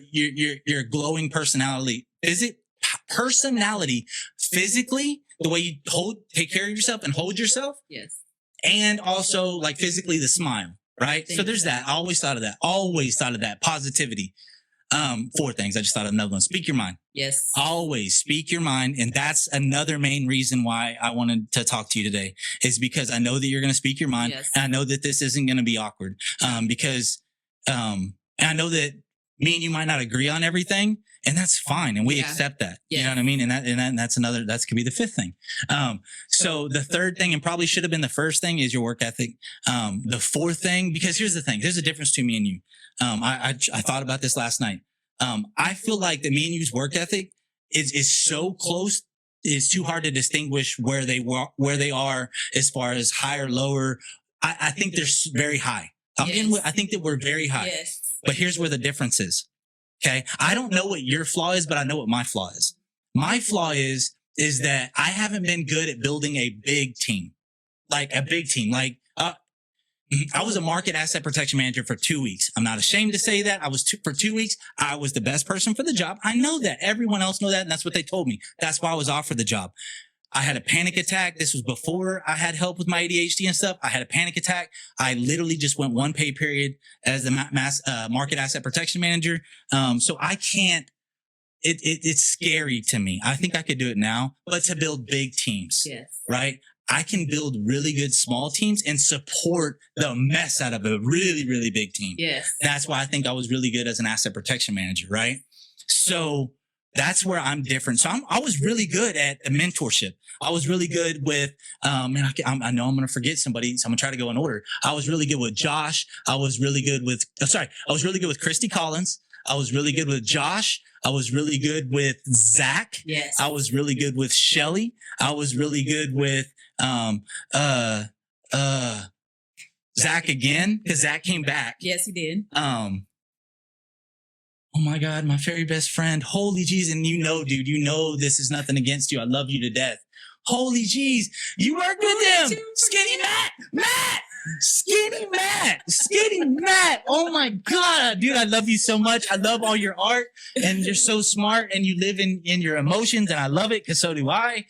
a glowing personality. Personality, physically, the way you take care of yourself and hold yourself. And also, like, physically, the smile, right? So there's that. I always thought of that. Positivity. Four things. I just thought of another one. Speak your mind. Always speak your mind. And that's another main reason why I wanted to talk to you today, is because I know that you're going to speak your mind. And I know that this isn't going to be awkward. Because I know that me and you might not agree on everything, and that's fine. And we accept that. You know what I mean? And that's that could be the fifth thing. So the third thing, and probably should have been the first thing, is your work ethic. The fourth thing, because here's the thing, there's a difference between me and you. I thought about this last night. I feel like that me and you's work ethic is so close. It's too hard to distinguish where they are as far as high or lower. I think they're very high. I think that we're very high. But here's where the difference is. Okay. I don't know what your flaw is, but I know what my flaw is. My flaw is that I haven't been good at building a big team. Like a big team. Like, I was a market asset protection manager for 2 weeks. I'm not ashamed to say that. For 2 weeks, I was the best person for the job. I know that. Everyone else knows that. And that's what they told me. That's why I was offered the job. I had a panic attack. This was before I had help with my ADHD and stuff. I had a panic attack. I literally just went one pay period as the market asset protection manager. So I can't, it's scary to me. I think I could do it now, but to build big teams, right? I can build really good small teams and support the mess out of a really, really big team. That's why I think I was really good as an asset protection manager, right? So that's where I'm different. So I was really good at the mentorship. I was really good with, I know I'm going to forget somebody, so I'm going to try to go in order. I was really good with Josh. I was really good with Christy Collins. I was really good with Josh. I was really good with Zach. I was really good with Shelly. I was really good with, Zach again, because Zach came back. He did. Oh my God, my very best friend. Holy jeez. And dude, this is nothing against you. I love you to death. Holy jeez. You worked with him. Skinny Matt. Skinny Matt. Oh my God, dude, I love you so much. I love all your art, and you're so smart, and you live in your emotions, and I love it, because so do I.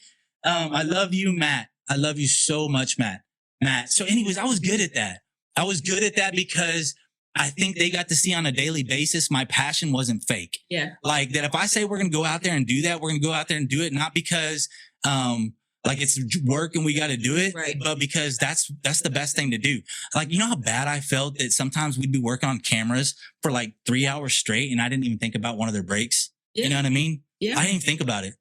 I love you, Matt. I love you so much, Matt. So anyways, I was good at that. Because I think they got to see on a daily basis my passion wasn't fake. Like, that if I say we're going to go out there and do that, we're going to go out there and do it, not because like it's work and we got to do it, but because that's the best thing to do. Like, you know how bad I felt that sometimes we'd be working on cameras for like 3 hours straight, and I didn't even think about one of their breaks. You know what I mean? I didn't even think about it.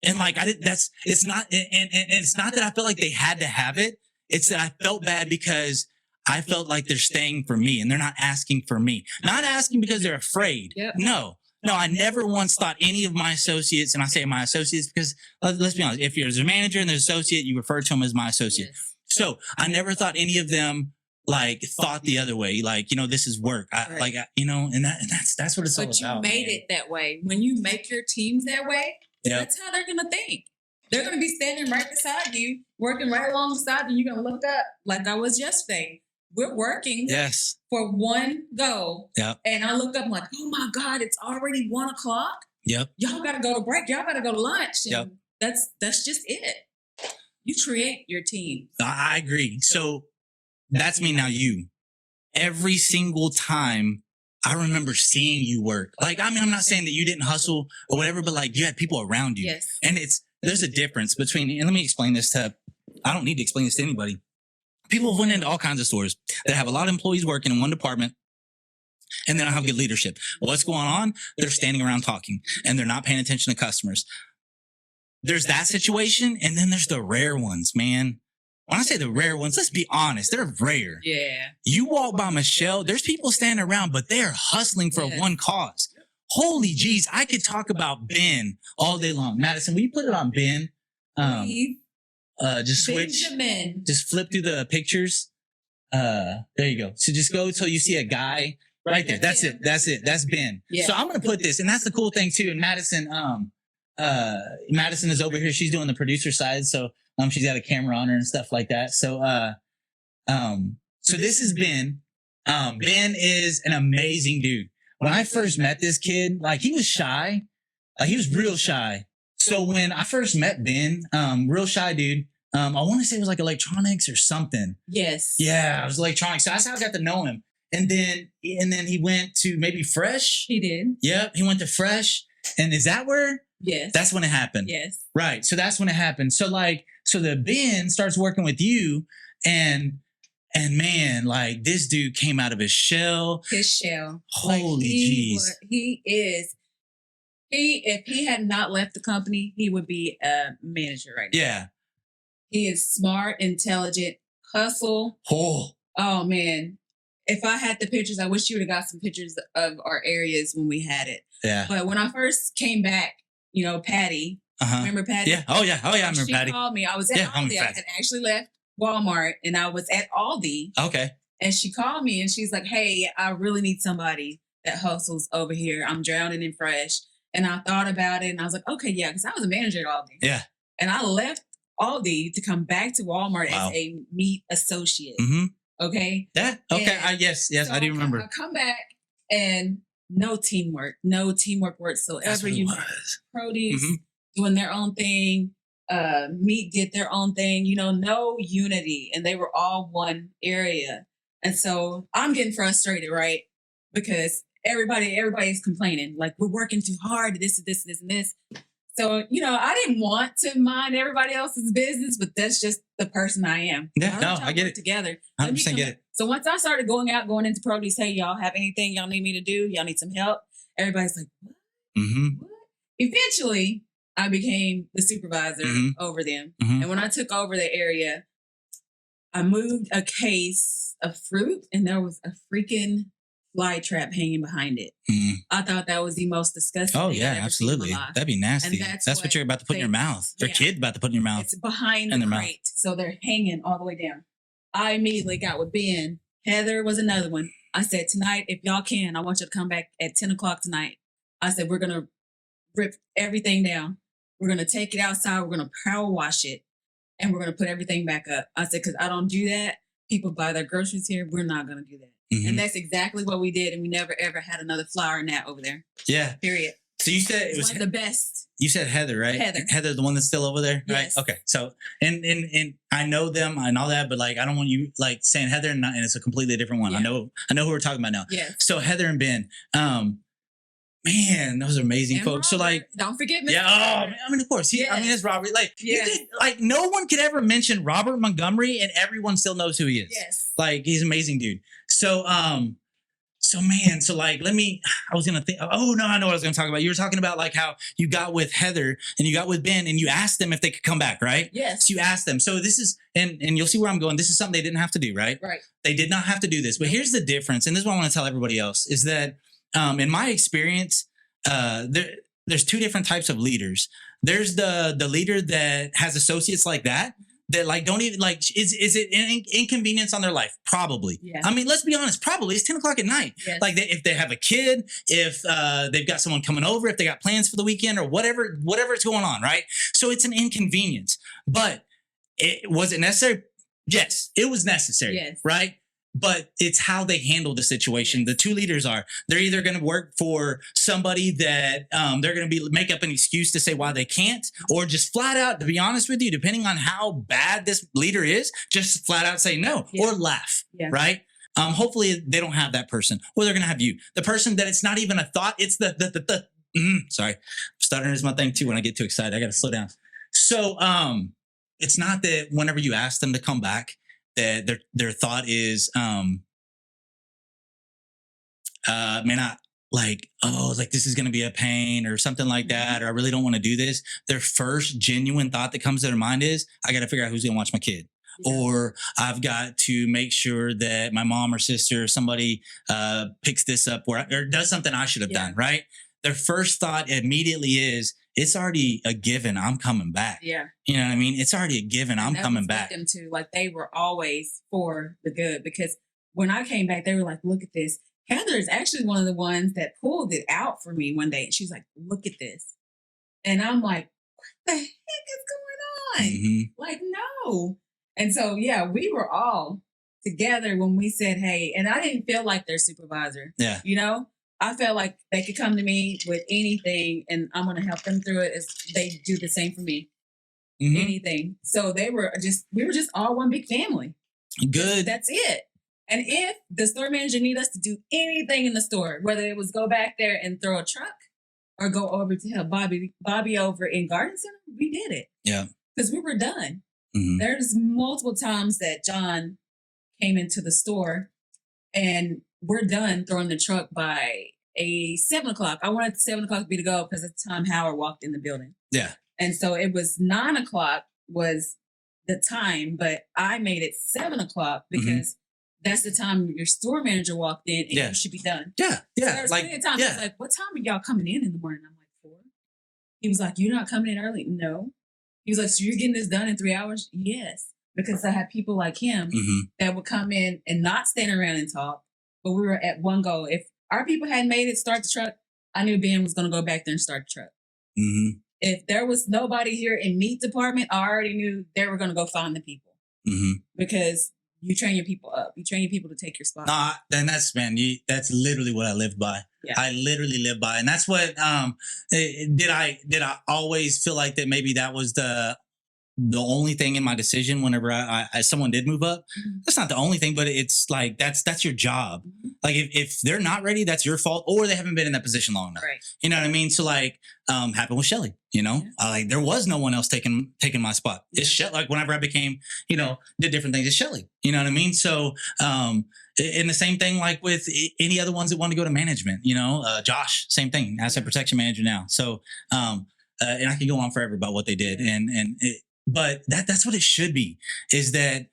And like, it's not that I felt like they had to have it. It's that I felt bad because I felt like they're staying for me and they're not asking for me. Not asking because they're afraid. Yep. No, I never once thought any of my associates, and I say my associates because let's be honest, if you're a manager and the associate, you refer to them as my associate. Yes. So I never thought any of them like thought the other way. Like, this is work. Right. And that's what it's all But about. you made it that way. When you make your teams that way, that's how they're going to think. They're going to be standing right beside you, working right alongside you. You're going to look up like I was yesterday. We're working for one goal. Yep. And I look up, I'm like, oh my God, it's already 1 o'clock. Yep. Y'all got to go to break. Y'all got to go to lunch. And that's just it. You create your team. I agree. So that's me now. You, every single time I remember seeing you work. Like, I mean, I'm not saying that you didn't hustle or whatever, but like you had people around you. Yes. And there's a difference between, and let me explain this I don't need to explain this to anybody. People have went into all kinds of stores that have a lot of employees working in one department and they don't have good leadership. What's going on? They're standing around talking and they're not paying attention to customers. There's that situation. And then there's the rare ones, man. When I say the rare ones, let's be honest, they're rare. Yeah. You walk by Michelle, there's people standing around, but they're hustling for one cause. Holy jeez, I could talk about Ben all day long. Madison, will you put it on Ben? Just switch. Benjamin. Just flip through the pictures. There you go. So just go till you see a guy right there. That's it. That's Ben. Yeah. So I'm gonna put this, and that's the cool thing too. And Madison, Madison is over here. She's doing the producer side, so she's got a camera on her and stuff like that. So so this is Ben. Ben is an amazing dude. When I first met this kid, like he was shy. He was real shy. So when I first met Ben, real shy dude, I want to say it was like electronics or something. Yes. Yeah, it was electronics. So that's how I got to know him. And then he went to maybe Fresh. He did. Yep, he went to Fresh. And is that where? Yes. That's when it happened. Yes. Right. So that's when it happened. So the Ben starts working with you and man, like this dude came out of his shell. Holy jeez. If he had not left the company, he would be a manager right now. Yeah. He is smart, intelligent, hustle. Oh man. If I had the pictures, I wish you would have got some pictures of our areas when we had it. Yeah. But when I first came back, Patty, remember Patty? Yeah. Oh yeah. I remember Patty. She called me. I was at Aldi. I had actually left Walmart and I was at Aldi. Okay. And she called me and she's like, hey, I really need somebody that hustles over here. I'm drowning in Fresh. And I thought about it and I was like, okay, yeah, because I was a manager at Aldi. Yeah. And I left Aldi to come back to Walmart as a meat associate. Mm-hmm. Okay. Yeah. Okay. Yes, so I do remember. I come back and no teamwork whatsoever. You produce doing their own thing. Meat did their own thing. No unity, and they were all one area. And so I'm getting frustrated, right? Because everybody's complaining, like we're working too hard. This, and this. So, I didn't want to mind everybody else's business, but that's just the person I am. Yeah, no, I get it. Together. 100% get it. So once I started going into produce, hey, y'all have anything y'all need me to do? Y'all need some help? Everybody's like, what? Mm-hmm. What? Eventually, I became the supervisor over them. Mm-hmm. And when I took over the area, I moved a case of fruit and there was a freaking fly trap hanging behind it. I thought that was the most disgusting thing I've ever absolutely. seen in my life. That'd be nasty. That's what you're about to put in your mouth. Or kid about to put in your mouth. It's behind the crate. So they're hanging all the way down. I immediately got with Ben. Heather was another one. I said, tonight, if y'all can, I want you to come back at 10 o'clock tonight. I said, we're going to rip everything down. We're going to take it outside. We're going to power wash it. And we're going to put everything back up. I said, because I don't do that. People buy their groceries here. We're not going to do that. Mm-hmm. And that's exactly what we did. And we never, ever had another flour gnat over there. Yeah. Period. So you said it was one of the best. You said Heather, right? Heather, the one that's still over there, right? Yes. Okay. So, and I know them and all that, but like, I don't want you like saying Heather and it's a completely different one. Yeah. I know who we're talking about now. Yeah. So Heather and Ben, man, those are amazing folks. Robert, so like, don't forget me. Yeah. Oh, I mean, of course. It's Robert. Like, like no one could ever mention Robert Montgomery and everyone still knows who he is. Yes. Like, he's an amazing dude. So So man, so like, I was going to think, oh no, I know what I was going to talk about. You were talking about like how you got with Heather and you got with Ben and you asked them if they could come back, right? Yes. So you asked them. So this is, and you'll see where I'm going. This is something they didn't have to do, right? Right. They did not have to do this, but here's the difference. And this is what I want to tell everybody else is that, in my experience, there's two different types of leaders. There's the leader that has associates like that like don't even like is it an inconvenience on their life? Probably. Yeah. I mean, let's be honest. Probably it's 10 o'clock at night. Yes. Like if they have a kid, if they've got someone coming over, if they got plans for the weekend or whatever's going on, right? So it's an inconvenience. But was it necessary? Yes, it was necessary. Yes. Right. But it's how they handle the situation. Yes. The two leaders they're either going to work for somebody that they're going to make up an excuse to say why they can't, or just flat out, to be honest with you, depending on how bad this leader is, just flat out say no or laugh, right? Hopefully they don't have that person, or they're going to have you. The person that it's not even a thought, it's sorry, stuttering is my thing too. When I get too excited, I got to slow down. So it's not that whenever you ask them to come back, that their thought is, man, like this is going to be a pain or something like that, or I really don't want to do this. Their first genuine thought that comes to their mind is, I got to figure out who's going to watch my kid. Yeah. Or I've got to make sure that my mom or sister or somebody picks this up or does something I should have done, right? Their first thought immediately is, it's already a given. I'm coming back. Yeah. You know what I mean? It's already a given. I'm coming back. Them too. Like they were always for the good, because when I came back, they were like, look at this. Heather is actually one of the ones that pulled it out for me one day. And she's like, look at this. And I'm like, what the heck is going on? Mm-hmm. Like, no. And so, yeah, we were all together when we said, hey, and I didn't feel like their supervisor. Yeah. You know? I felt like they could come to me with anything and I'm going to help them through it as they do the same for me. Mm-hmm. Anything. So we were just all one big family. Good. That's it. And if the store manager needed us to do anything in the store, whether it was go back there and throw a truck or go over to help Bobby over in Garden Center, we did it. Yeah. Because we were done. Mm-hmm. There's multiple times that John came into the store and we're done throwing the truck by 7 o'clock. I wanted 7 o'clock to be to go because at the time Howard walked in the building. Yeah. And so it was 9 o'clock was the time, but I made it 7 o'clock because that's the time your store manager walked in and you should be done. Yeah. Yeah. So there was plenty of time. I was like, what time are y'all coming in the morning? I'm like, 4. He was like, you're not coming in early? No. He was like, so you're getting this done in 3 hours? Yes. Because I had people like him that would come in and not stand around and talk. But we were at one goal. If our people hadn't made it start the truck, I knew Ben was going to go back there and start the truck. Mm-hmm. If there was nobody here in meat department, I already knew they were going to go find the people. Mm-hmm. Because you train your people up. You train your people to take your spot. Then that's literally what I lived by. Yeah. I literally lived by. And that's what, did I always feel like that maybe that was the only thing in my decision whenever someone did move up? Mm-hmm. That's not the only thing, but it's like, that's your job. Mm-hmm. Like if they're not ready, that's your fault, or they haven't been in that position long enough. Right. You know what I mean? So like, happened with Shelly, you know, like there was no one else taking my spot. Yeah. It's Shelly. Like whenever I became, did different things, it's Shelly, you know what I mean? So, and the same thing, like with any other ones that want to go to management, Josh, same thing, asset protection manager now. So, and I can go on forever about what they did. But that's what it should be, is that,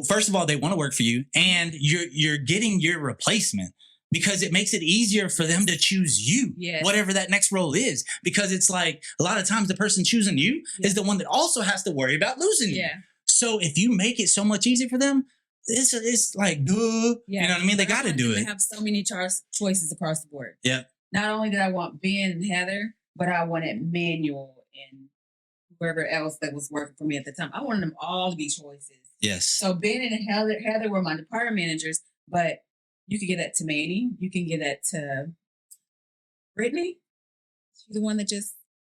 first of all, they want to work for you and you're getting your replacement because it makes it easier for them to choose you, whatever that next role is. Because it's like a lot of times the person choosing you is the one that also has to worry about losing you. So if you make it so much easier for them, it's like, duh, you know what I mean? They got to do it. They have so many choices across the board. Yeah. Not only did I want Ben and Heather, but I wanted Manuel and whoever else that was working for me at the time. I wanted them all to be choices. Yes. So Ben and Heather were my department managers, but you could get that to Manny. You can get that to Brittany. She's the one that just...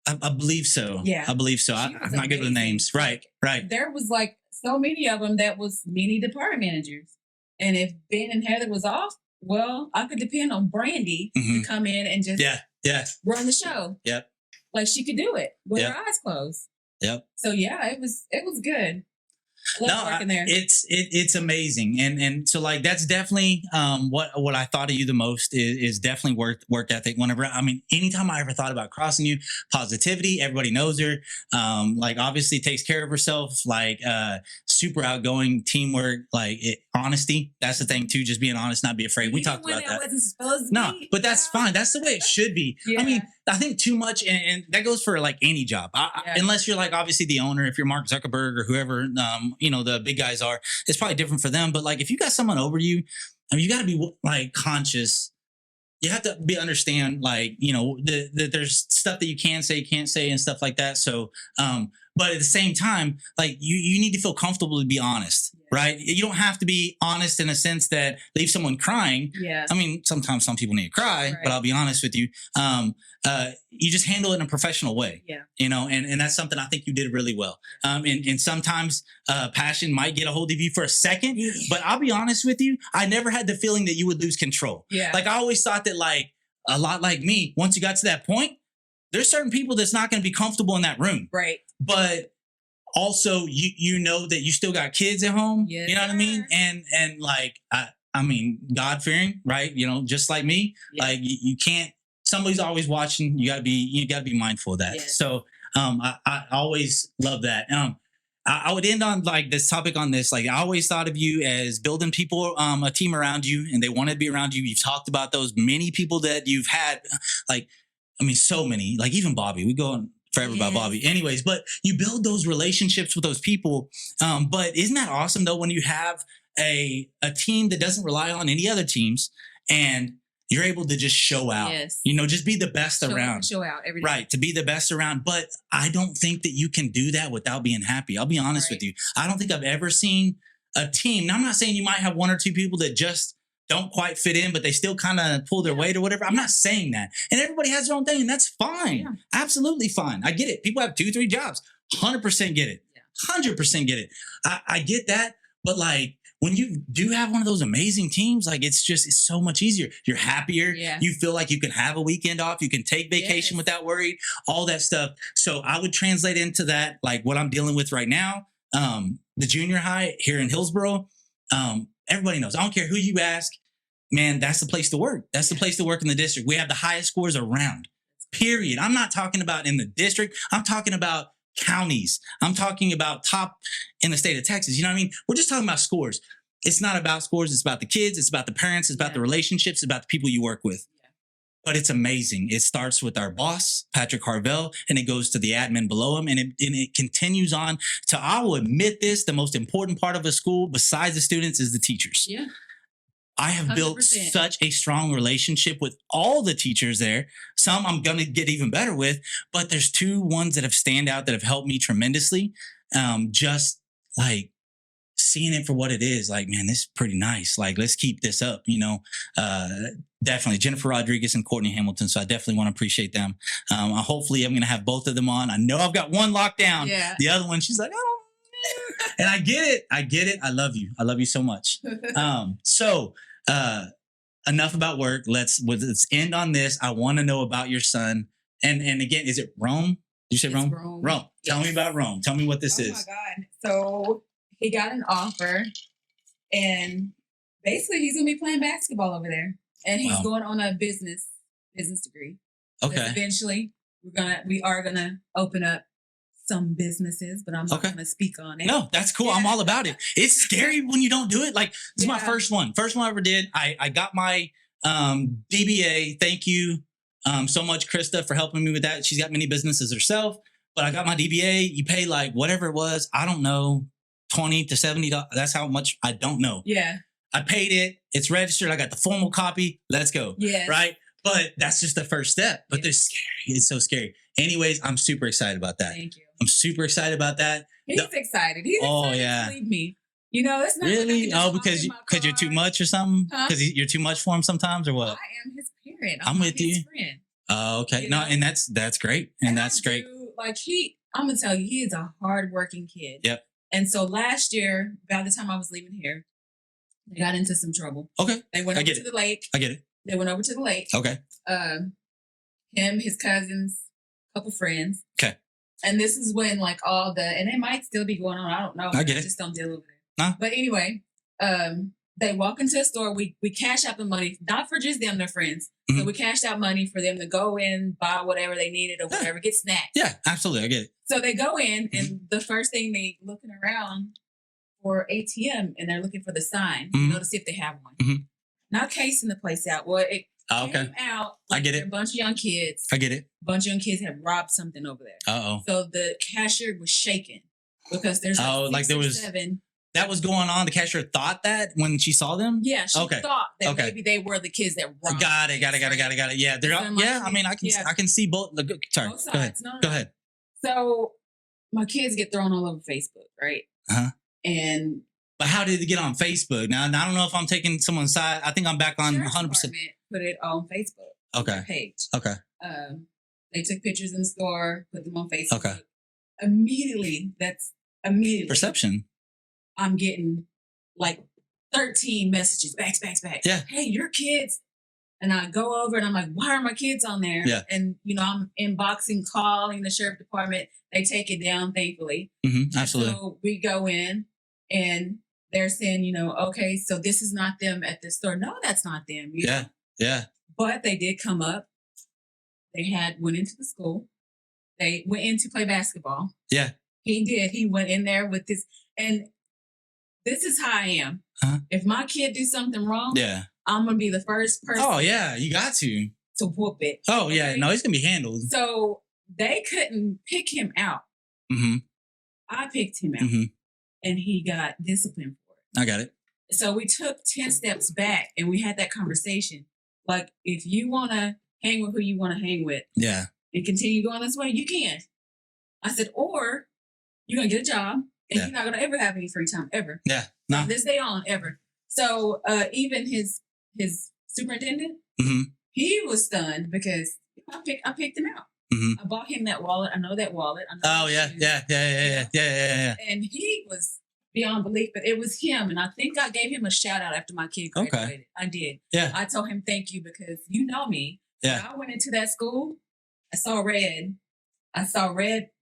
I believe so. Yeah. I believe so. I'm not good with names. Right. There was like so many of them that was many department managers. And if Ben and Heather was off, well, I could depend on Brandy to come in and just run the show. Yep. Like she could do it with her eyes closed. Yep. So yeah, it was good. I love working there. It's amazing, and so like that's definitely what I thought of you the most is definitely work ethic. Whenever anytime I ever thought about crossing you, positivity. Everybody knows her. Like obviously takes care of herself. Like super outgoing, teamwork, like honesty. That's the thing too. Just being honest, not be afraid. We talked about that. Wasn't supposed to no, be. but that's fine. That's the way it should be. Yeah. I mean, I think too much, and that goes for like any job. Unless you're like obviously the owner, if you're Mark Zuckerberg or whoever, the big guys are, it's probably different for them. But like if you got someone over you, you got to be like conscious. You have to understand like, that there's stuff that you can say, can't say and stuff like that. So, but at the same time, like you need to feel comfortable to be honest, right? You don't have to be honest in a sense that leave someone crying. Yeah. I mean, sometimes some people need to cry, right. But I'll be honest with you. You just handle it in a professional way, and that's something I think you did really well. And sometimes passion might get a hold of you for a second, but I'll be honest with you. I never had the feeling that you would lose control. Yeah. Like I always thought that like a lot like me, once you got to that point, there's certain people that's not going to be comfortable in that room. Right. But also you know that you still got kids at home. Yes, you know what I mean? And like, I mean, God fearing, right? Just like me, like you can't, somebody's always watching. You gotta be mindful of that. Yes. So, I always love that. I would end on like this topic on this. Like I always thought of you as building people, a team around you, and they wanted to be around you. You've talked about those many people that you've had, like, I mean, so many, like even Bobby, we go on forever about Bobby. Anyways, but you build those relationships with those people. But isn't that awesome though, when you have a team that doesn't rely on any other teams and you're able to just show out, just be the best around. Show out every day. Right, to be the best around. But I don't think that you can do that without being happy. I'll be honest with you. I don't think I've ever seen a team. Now, I'm not saying you might have one or two people that just don't quite fit in, but they still kind of pull their weight or whatever. I'm not saying that. And everybody has their own thing, and that's fine. Yeah. Absolutely fine. I get it. People have 2-3 jobs. 100% get it. 100% get it. I get that. But like, when you do have one of those amazing teams, like it's so much easier. You're happier. Yeah. You feel like you can have a weekend off. You can take vacation without worry, all that stuff. So I would translate into that, like what I'm dealing with right now. The junior high here in Hillsboro, everybody knows. I don't care who you ask, man, that's the place to work. That's the place to work in the district. We have the highest scores around, period. I'm not talking about in the district. I'm talking about counties. I'm talking about top in the state of Texas. You know what I mean? We're just talking about scores. It's not about scores. It's about the kids. It's about the parents. It's about the relationships. It's about the people you work with. Yeah. But it's amazing. It starts with our boss, Patrick Harvell, and it goes to the admin below him. And it continues on to, I will admit this, the most important part of a school besides the students is the teachers. Yeah. I have 100%. Built such a strong relationship with all the teachers there. Some I'm going to get even better with, but there's 2 ones that have stand out that have helped me tremendously. Just like seeing it for what it is, like, man, this is pretty nice. Like, let's keep this up, definitely Jennifer Rodriguez and Courtney Hamilton. So I definitely want to appreciate them. Hopefully I'm going to have both of them on. I know I've got one locked down. Yeah. The other one, she's like, oh, and I get it. I love you. I love you so much. So enough about work. Let's end on this. I want to know about your son. And again, is it Rome? Did you say Rome? Rome. Yes. Tell me about Rome. Tell me what this is. Oh my God. So he got an offer, and basically he's going to be playing basketball over there, and he's going on a business degree. Okay. Eventually we are going to open up some businesses, but I'm not going to speak on it. No, that's cool. Yeah. I'm all about it. It's scary when you don't do it. Like, this is my first one I ever did. I got my DBA. Thank you so much, Krista, for helping me with that. She's got many businesses herself, but I got my DBA. You pay like whatever it was. I don't know, $20 to $70. That's how much. I don't know. Yeah. I paid it. It's registered. I got the formal copy. Let's go. Yeah. Right. But that's just the first step. But they're scary. It's so scary. Anyways, I'm super excited about that. Thank you. I'm super excited about that. He's excited. He's excited to leave me. It's not really. Because you're too much or something. Because you're too much for him sometimes, or what? I am his parent. I'm with you. Friend. Oh, okay. No, and that's great. And that's great. I'm gonna tell you, he is a hardworking kid. Yep. And so last year, by the time I was leaving here, they got into some trouble. Okay. They went over to the lake. I get it. They went over to the lake. Okay. Him, his cousins, a couple friends. Okay. And this is when like all the, and it might still be going on. I don't know. I get it. Just don't deal with it. Huh? But anyway, they walk into a store. We cash out the money, not for just them, their friends. Mm-hmm. So we cashed out money for them to go in, buy whatever they needed or whatever, get snacks. Yeah, absolutely. I get it. So they go in, and the first thing they looking around for ATM, and they're looking for the sign, to see if they have one. Mm-hmm. Not casing the place out. Well, it came out. Like, I get it. A bunch of young kids. I get it. A bunch of young kids had robbed something over there. Uh-oh. So the cashier was shaking because there's there was 7. That was going on. The cashier thought that when she saw them? Yeah, she thought that maybe they were the kids that robbed. Got it. Yeah, I mean, I can see both. Sorry, both sides. Go ahead. No. Go ahead. So my kids get thrown all over Facebook, right? Uh-huh. But how did it get on Facebook? Now, I don't know if I'm taking someone's side. I think I'm back on 100%. Put it on Facebook. Okay. Page. Okay. They took pictures in the store, put them on Facebook. Okay. Immediately. Perception. I'm getting like 13 messages back. Yeah. Hey, your kids. And I go over and I'm like, why are my kids on there? Yeah. And, I'm inboxing, calling the sheriff department. They take it down, thankfully. Mm-hmm, absolutely. So we go in and they're saying, okay, so this is not them at the store. No, that's not them. Yeah. Yeah. But they did come up. They went into the school. They went in to play basketball. Yeah. He did. He went in there with this. And this is how I am. Huh? If my kid do something wrong, I'm going to be the first person. Oh, yeah. You got to whoop it. Oh, okay? Yeah. No, he's going to be handled. So they couldn't pick him out. Mm-hmm. I picked him out. Mm-hmm. And he got disciplined for it. I got it. So we took 10 steps back and we had that conversation. Like, if you want to hang with who you want to hang with. Yeah. And continue going this way, you can. I said, or you're going to get a job and you're not going to ever have any free time, ever. Yeah. No. From this day on, ever. So even his superintendent, mm-hmm. he was stunned because I picked him out. Mm-hmm. I bought him that wallet. I know that wallet. Oh, yeah. And he was beyond belief, but it was him. And I think I gave him a shout out after my kid graduated. Okay. I did. Yeah. I told him, thank you, because you know me. Yeah. When I went into that school, I saw red.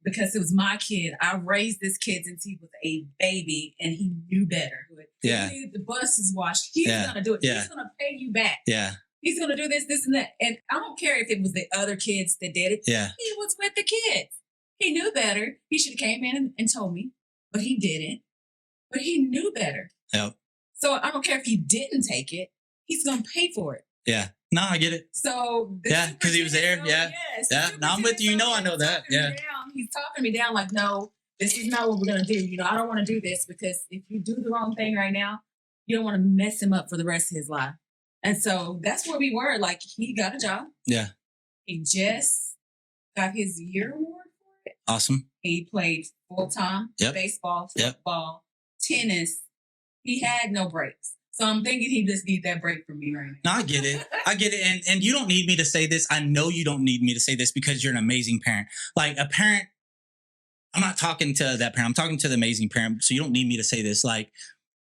Because it was my kid. I raised this kid since he was a baby and he knew better. Yeah. He knew the bus is washed. He's going to do it. Yeah. He's going to pay you back. Yeah. He's going to do this, and that. And I don't care if it was the other kids that did it. Yeah. He was with the kids. He knew better. He should have came in and told me, but he didn't. But he knew better. Yep. So I don't care if he didn't take it. He's going to pay for it. Yeah. No, I get it. So because he was there. Yeah. Yes, yeah. No, I'm with you. I know that. Yeah. He's talking me down like, no, this is not what we're going to do. I don't want to do this, because if you do the wrong thing right now, you don't want to mess him up for the rest of his life. And so that's where we were. Like, he got a job. Yeah. He just got his year award for it. Awesome. He played full-time baseball, football, tennis. He had no breaks. So I'm thinking he just needs that break from me right now. No, I get it. And you don't need me to say this. I know you don't need me to say this, because you're an amazing parent. Like, a parent, I'm not talking to that parent. I'm talking to the amazing parent. So you don't need me to say this. Like,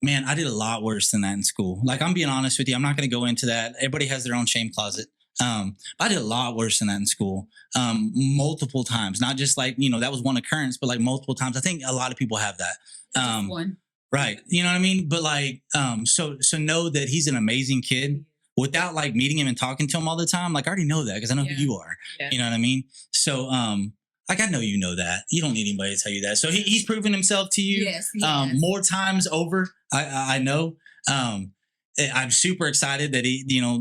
man, I did a lot worse than that in school. Like, I'm being honest with you. I'm not going to go into that. Everybody has their own shame closet. I did a lot worse than that in school, multiple times. Not just like, that was one occurrence, but like multiple times. I think a lot of people have that. Just one. Right. You know what I mean? But like, so know that he's an amazing kid without like meeting him and talking to him all the time. Like, I already know that because I know who you are. Yeah. You know what I mean? So, like, I know you know that. You don't need anybody to tell you that. So he's proven himself to you. Yes, more times over. I know. I'm super excited that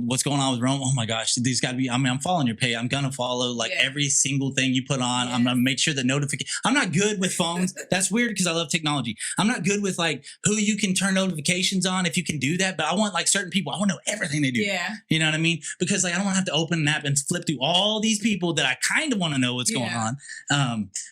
what's going on with Rome. Oh my gosh, these got to be, I'm following your page. I'm going to follow every single thing you put on. I'm going to make sure the notification, I'm not good with phones. That's weird because I love technology. I'm not good with like who you can turn notifications on, if you can do that, but I want like certain people, I want to know everything they do. Yeah. You know what I mean? Because like, I don't want to have to open an app and flip through all these people that I kind of want to know what's going on.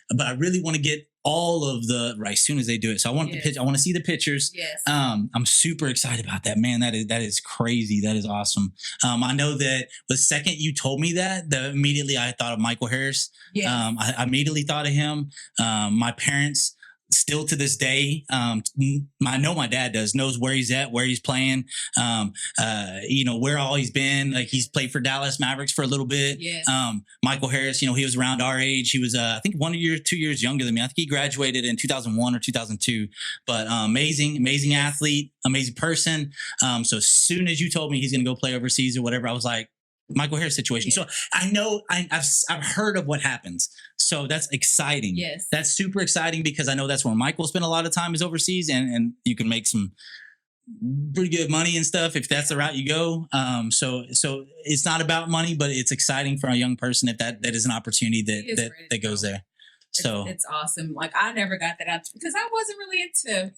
But I really want to get all of the right as soon as they do it. So I want the pitch. I want to see the pictures. Yes. I'm super excited about that, man. That is crazy. That is awesome. I know that the second you told me that, immediately I thought of Michael Harris. Yes. I immediately thought of him. My parents still to this day, I know my dad knows where he's at, where he's playing, where all he's been. Like he's played for Dallas Mavericks for a little bit. Yes. Michael Harris, he was around our age. He was, I think 1 year, 2 years younger than me. I think he graduated in 2001 or 2002, but amazing athlete, amazing person. So as soon as you told me he's going to go play overseas or whatever, I was like, Michael Harris situation. Yeah. So I know I've heard of what happens. So that's exciting. Yes. That's super exciting because I know that's where Michael spent a lot of time is overseas and you can make some pretty good money and stuff if that's the route you go. So it's not about money, but it's exciting for a young person if that is an opportunity that goes there. So it's awesome. Like I never got that out because I wasn't really into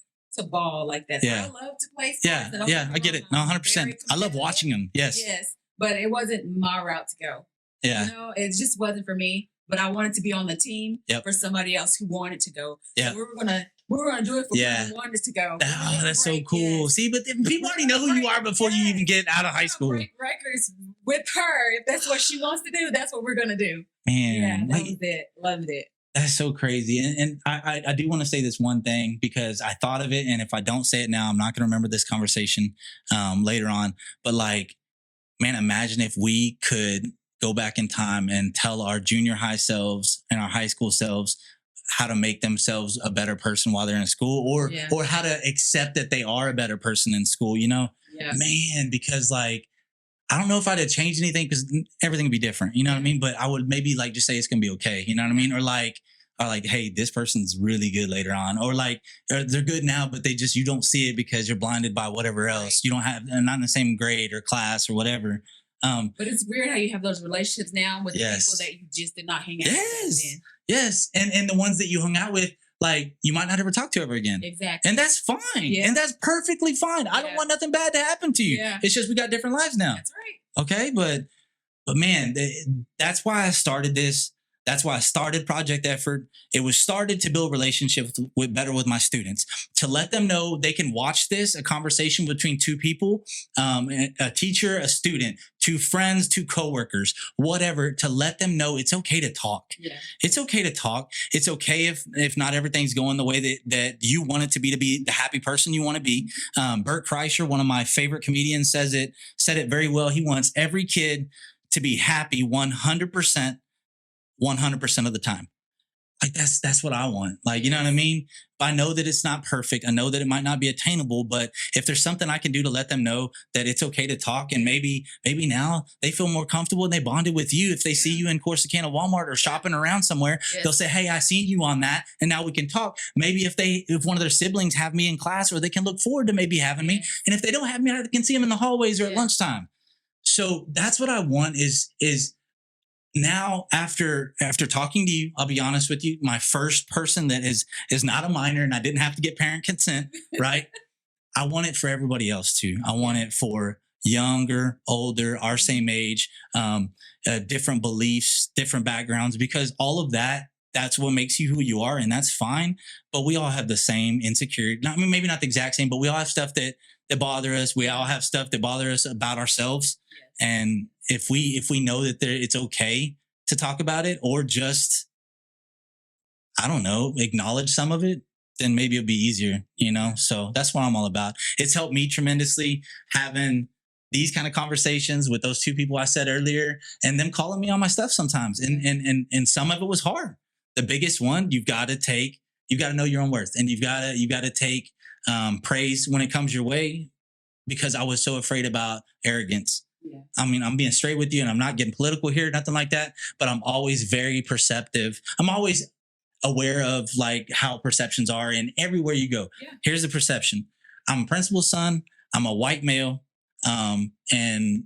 ball like that. Yeah. I love to play sports. Yeah, I get it. No, 100%. I love watching them. Yes. But it wasn't my route to go. Yeah. It just wasn't for me. But I wanted to be on the team for somebody else who wanted to go. Yeah. So we were gonna do it for people who wanted us to go. Oh, that's so cool. Yes. See, but people already know who you are before you even get out of high school. Break records with her. If that's what she wants to do, that's what we're gonna do. Man, that was it. Loved it. That's so crazy. And I do want to say this one thing because I thought of it, and if I don't say it now, I'm not gonna remember this conversation later on. But like, man, imagine if we could go back in time and tell our junior high selves and our high school selves how to make themselves a better person while they're in school or how to accept that they are a better person in school, man, because like, I don't know if I'd have changed anything because everything would be different. You know what I mean? But I would maybe like just say it's going to be okay. You know what I mean? Or like, hey, this person's really good later on, or like they're good now, but you don't see it because you're blinded by whatever else. You don't they're not in the same grade or class or whatever. But it's weird how you have those relationships now with the people that you just did not hang out with. Yes. And the ones that you hung out with, like you might not ever talk to ever again. Exactly. And that's fine. Yeah. And that's perfectly fine. I don't want nothing bad to happen to you. Yeah. It's just we got different lives now. That's right. Okay. But man, that's why I started this. That's why I started Project Effort. It was started to build relationships better with my students, to let them know they can watch this, a conversation between two people, a teacher, a student, two friends, two coworkers, whatever, to let them know it's okay to talk. Yeah. It's okay to talk. It's okay if not everything's going the way that you want it to be the happy person you want to be. Bert Kreischer, one of my favorite comedians, said it very well. He wants every kid to be happy 100% of the time. Like that's what I want. Like, you know what I mean? I know that it's not perfect. I know that it might not be attainable, but if there's something I can do to let them know that it's okay to talk, and maybe now they feel more comfortable and they bonded with you. If they see you in Corsicana Walmart or shopping around somewhere, they'll say, hey, I seen you on that. And now we can talk. Maybe if one of their siblings have me in class, or they can look forward to maybe having me. And if they don't have me, I can see them in the hallways or at lunchtime. So that's what I want is now, after talking to you, I'll be honest with you, my first person that is not a minor and I didn't have to get parent consent, right? I want it for everybody else too. I want it for younger, older, our same age, different beliefs, different backgrounds, because all of that's what makes you who you are, and that's fine. But we all have the same insecurity. Maybe not the exact same, but we all have stuff that bother us. We all have stuff that bother us about ourselves. Yes. And if we know that it's okay to talk about it, or just, I don't know, acknowledge some of it, then maybe it'll be easier, So that's what I'm all about. It's helped me tremendously having these kind of conversations with those two people I said earlier, and them calling me on my stuff sometimes. And some of it was hard. The biggest one, you got to know your own worth, and you got to take praise when it comes your way, because I was so afraid about arrogance. Yeah. I'm being straight with you, and I'm not getting political here, nothing like that, but I'm always very perceptive. I'm always aware of like how perceptions are, and everywhere you go. Yeah. Here's the perception. I'm a principal's son. I'm a white male. And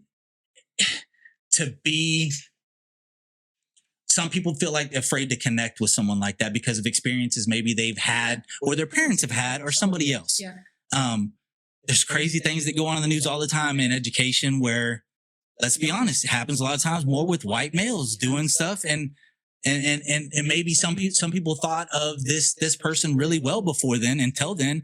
to be, some people feel like they're afraid to connect with someone like that because of experiences maybe they've had, or their parents have had, or somebody else. Yeah. There's crazy things that go on in the news all the time in education where, let's be honest, it happens a lot of times more with white males doing stuff. And maybe some people thought of this person really well before then. Until then,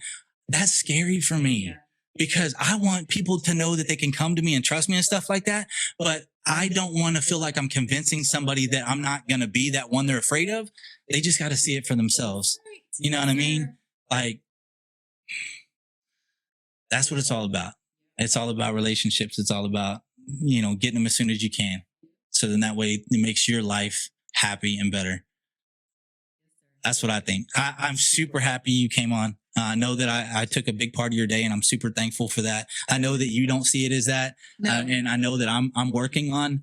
that's scary for me, because I want people to know that they can come to me and trust me and stuff like that. But I don't want to feel like I'm convincing somebody that I'm not going to be that one they're afraid of. They just got to see it for themselves. You know what I mean? Like, that's what it's all about. It's all about relationships. It's all about, getting them as soon as you can. So then that way it makes your life happy and better. That's what I think. I'm super happy you came on. I know that I took a big part of your day, and I'm super thankful for that. I know that you don't see it as that, and I know that I'm working on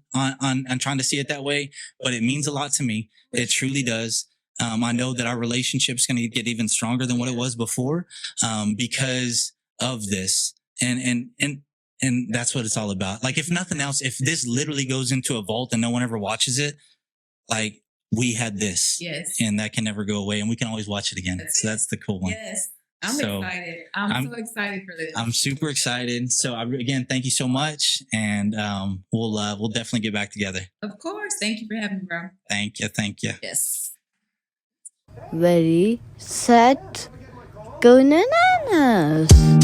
trying to see it that way. But it means a lot to me. It truly does. I know that our relationship's going to get even stronger than what it was before, because of this, and that's what it's all about. Like, if nothing else, if this literally goes into a vault and no one ever watches it, like, we had this, yes, and that can never go away, and we can always watch it again. That's the cool one. Yes. I'm excited. I'm so excited for this. I'm super excited. So again, thank you so much, and we'll definitely get back together. Of course. Thank you for having me, bro. Thank you. Yes. Ready, set, go bananas.